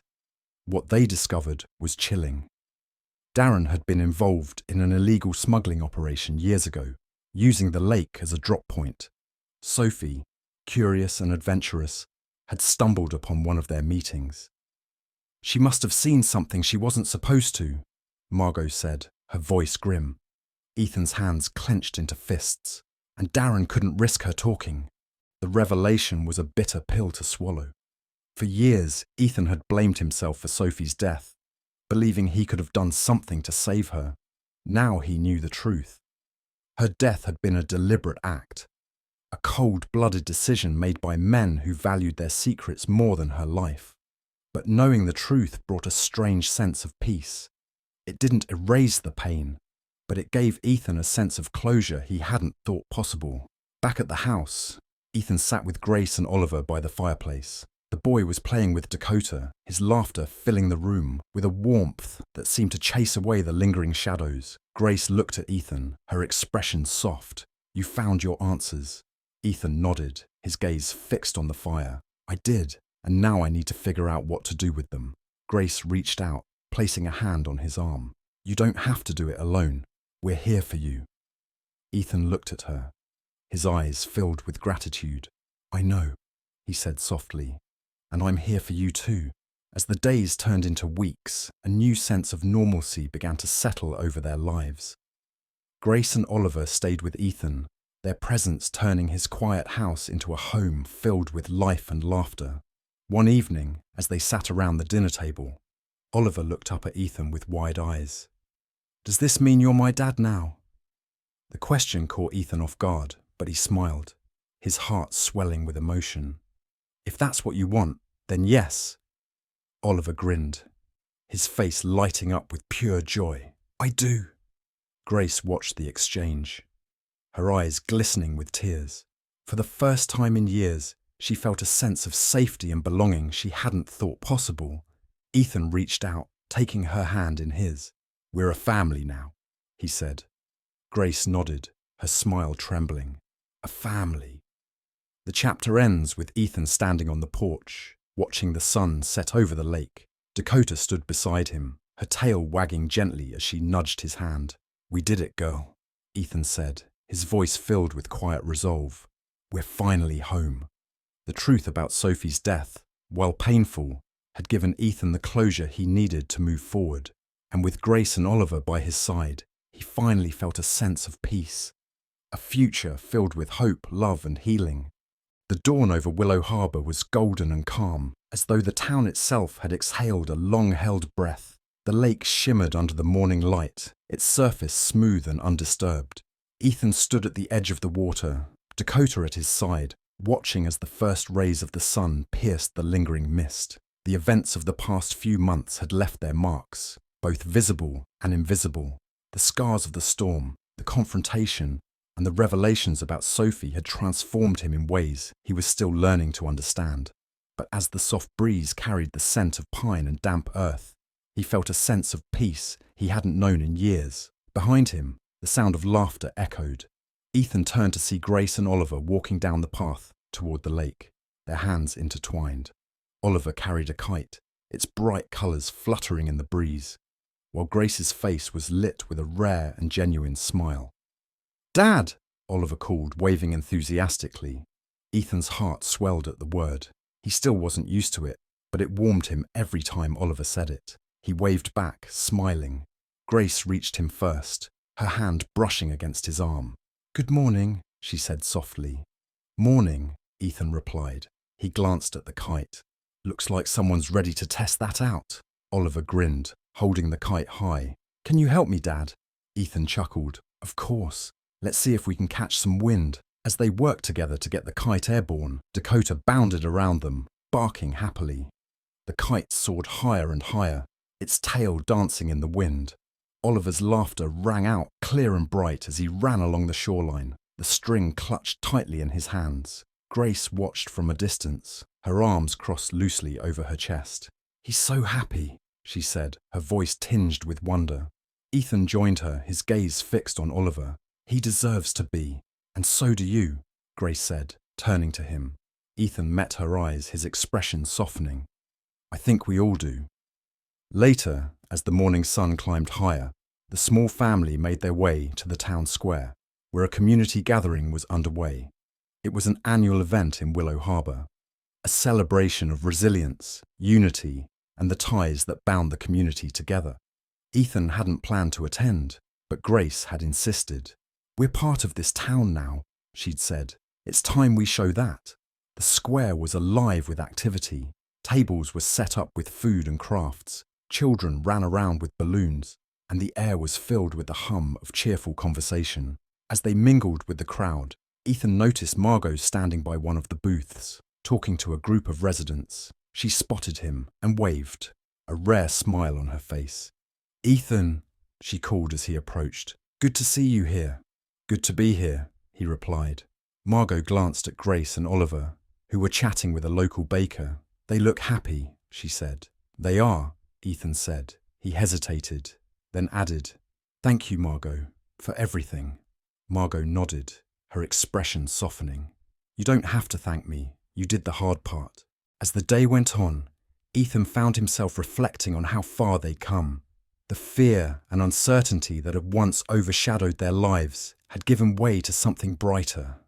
What they discovered was chilling. Darren had been involved in an illegal smuggling operation years ago, using the lake as a drop point. Sophie, curious and adventurous, had stumbled upon one of their meetings. "She must have seen something she wasn't supposed to," Margot said, her voice grim. Ethan's hands clenched into fists, and Darren couldn't risk her talking. The revelation was a bitter pill to swallow. For years, Ethan had blamed himself for Sophie's death, believing he could have done something to save her. Now he knew the truth. Her death had been a deliberate act, a cold-blooded decision made by men who valued their secrets more than her life. But knowing the truth brought a strange sense of peace. It didn't erase the pain, but it gave Ethan a sense of closure he hadn't thought possible. Back at the house, Ethan sat with Grace and Oliver by the fireplace. The boy was playing with Dakota, his laughter filling the room with a warmth that seemed to chase away the lingering shadows. Grace looked at Ethan, her expression soft. "You found your answers." Ethan nodded, his gaze fixed on the fire. "I did, and now I need to figure out what to do with them." Grace reached out, placing a hand on his arm. "You don't have to do it alone. We're here for you." Ethan looked at her, his eyes filled with gratitude. "I know," he said softly, "and I'm here for you too." As the days turned into weeks, a new sense of normalcy began to settle over their lives. Grace and Oliver stayed with Ethan, their presence turning his quiet house into a home filled with life and laughter. One evening, as they sat around the dinner table, Oliver looked up at Ethan with wide eyes. "Does this mean you're my dad now?" The question caught Ethan off guard, but he smiled, his heart swelling with emotion. "If that's what you want, then yes." Oliver grinned, his face lighting up with pure joy. "I do." Grace watched the exchange, her eyes glistening with tears. For the first time in years, she felt a sense of safety and belonging she hadn't thought possible. Ethan reached out, taking her hand in his. "We're a family now," he said. Grace nodded, her smile trembling. A family. The chapter ends with Ethan standing on the porch, watching the sun set over the lake. Dakota stood beside him, her tail wagging gently as she nudged his hand. "We did it, girl," Ethan said, his voice filled with quiet resolve. "We're finally home." The truth about Sophie's death, while painful, had given Ethan the closure he needed to move forward, and with Grace and Oliver by his side, he finally felt a sense of peace, a future filled with hope, love and healing. The dawn over Willow Harbour was golden and calm, as though the town itself had exhaled a long-held breath. The lake shimmered under the morning light, its surface smooth and undisturbed. Ethan stood at the edge of the water, Dakota at his side, watching as the first rays of the sun pierced the lingering mist. The events of the past few months had left their marks, both visible and invisible. The scars of the storm, the confrontation, and the revelations about Sophie had transformed him in ways he was still learning to understand. But as the soft breeze carried the scent of pine and damp earth, he felt a sense of peace he hadn't known in years. Behind him, the sound of laughter echoed. Ethan turned to see Grace and Oliver walking down the path toward the lake, their hands intertwined. Oliver carried a kite, its bright colours fluttering in the breeze, while Grace's face was lit with a rare and genuine smile. "Dad!" Oliver called, waving enthusiastically. Ethan's heart swelled at the word. He still wasn't used to it, but it warmed him every time Oliver said it. He waved back, smiling. Grace reached him first, her hand brushing against his arm. "Good morning," she said softly. "Morning," Ethan replied. He glanced at the kite. "Looks like someone's ready to test that out." Oliver grinned, holding the kite high. "Can you help me, Dad?" Ethan chuckled. "Of course. Let's see if we can catch some wind." As they worked together to get the kite airborne, Dakota bounded around them, barking happily. The kite soared higher and higher, its tail dancing in the wind. Oliver's laughter rang out clear and bright as he ran along the shoreline, the string clutched tightly in his hands. Grace watched from a distance, her arms crossed loosely over her chest. "He's so happy," she said, her voice tinged with wonder. Ethan joined her, his gaze fixed on Oliver. "He deserves to be, and so do you," Grace said, turning to him. Ethan met her eyes, his expression softening. "I think we all do." Later, as the morning sun climbed higher, the small family made their way to the town square, where a community gathering was underway. It was an annual event in Willow Harbour, a celebration of resilience, unity, and the ties that bound the community together. Ethan hadn't planned to attend, but Grace had insisted. "We're part of this town now," she'd said. "It's time we show that." The square was alive with activity. Tables were set up with food and crafts. Children ran around with balloons, and the air was filled with the hum of cheerful conversation. As they mingled with the crowd, Ethan noticed Margot standing by one of the booths, talking to a group of residents. She spotted him and waved, a rare smile on her face. "Ethan," she called as he approached. "Good to see you here." "Good to be here," he replied. Margot glanced at Grace and Oliver, who were chatting with a local baker. They look happy, she said. They are, Ethan said. He hesitated, then added, "Thank you, Margot, for everything." Margot nodded, her expression softening. "You don't have to thank me. You did the hard part." As the day went on, Ethan found himself reflecting on how far they'd come. The fear and uncertainty that had once overshadowed their lives had given way to something brighter.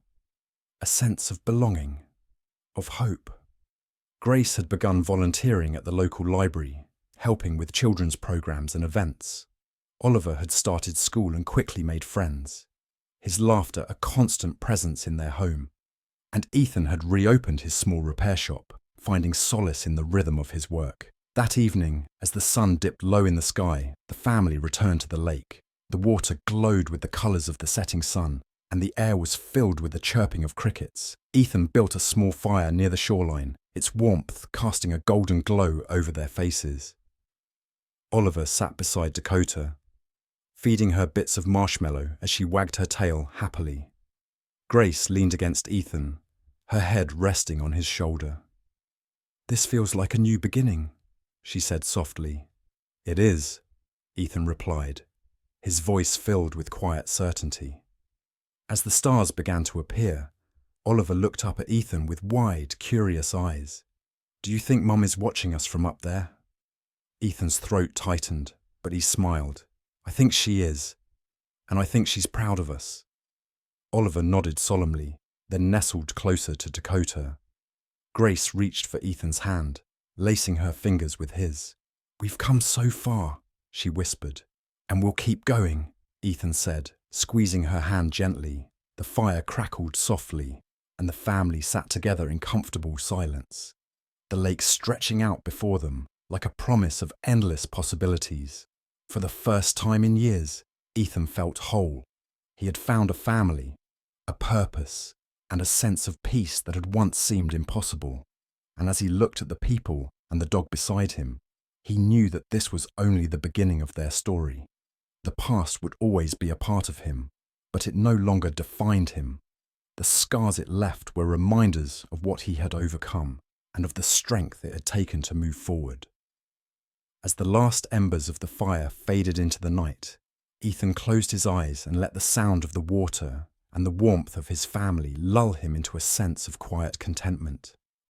A sense of belonging, of hope. Grace had begun volunteering at the local library, helping with children's programs and events. Oliver had started school and quickly made friends, his laughter a constant presence in their home. And Ethan had reopened his small repair shop, finding solace in the rhythm of his work. That evening, as the sun dipped low in the sky, the family returned to the lake. The water glowed with the colours of the setting sun, and the air was filled with the chirping of crickets. Ethan built a small fire near the shoreline, its warmth casting a golden glow over their faces. Oliver sat beside Dakota, feeding her bits of marshmallow as she wagged her tail happily. Grace leaned against Ethan, her head resting on his shoulder. "This feels like a new beginning," she said softly. "It is," Ethan replied, his voice filled with quiet certainty. As the stars began to appear, Oliver looked up at Ethan with wide, curious eyes. "Do you think Mum is watching us from up there?" Ethan's throat tightened, but he smiled. "I think she is, and I think she's proud of us." Oliver nodded solemnly, then nestled closer to Dakota. Grace reached for Ethan's hand, lacing her fingers with his. "We've come so far," she whispered. "And we'll keep going," Ethan said, squeezing her hand gently. The fire crackled softly, and the family sat together in comfortable silence, the lake stretching out before them like a promise of endless possibilities. For the first time in years, Ethan felt whole. He had found a family, a purpose, and a sense of peace that had once seemed impossible. And as he looked at the people and the dog beside him, he knew that this was only the beginning of their story. The past would always be a part of him, but it no longer defined him. The scars it left were reminders of what he had overcome and of the strength it had taken to move forward. As the last embers of the fire faded into the night, Ethan closed his eyes and let the sound of the water and the warmth of his family lull him into a sense of quiet contentment.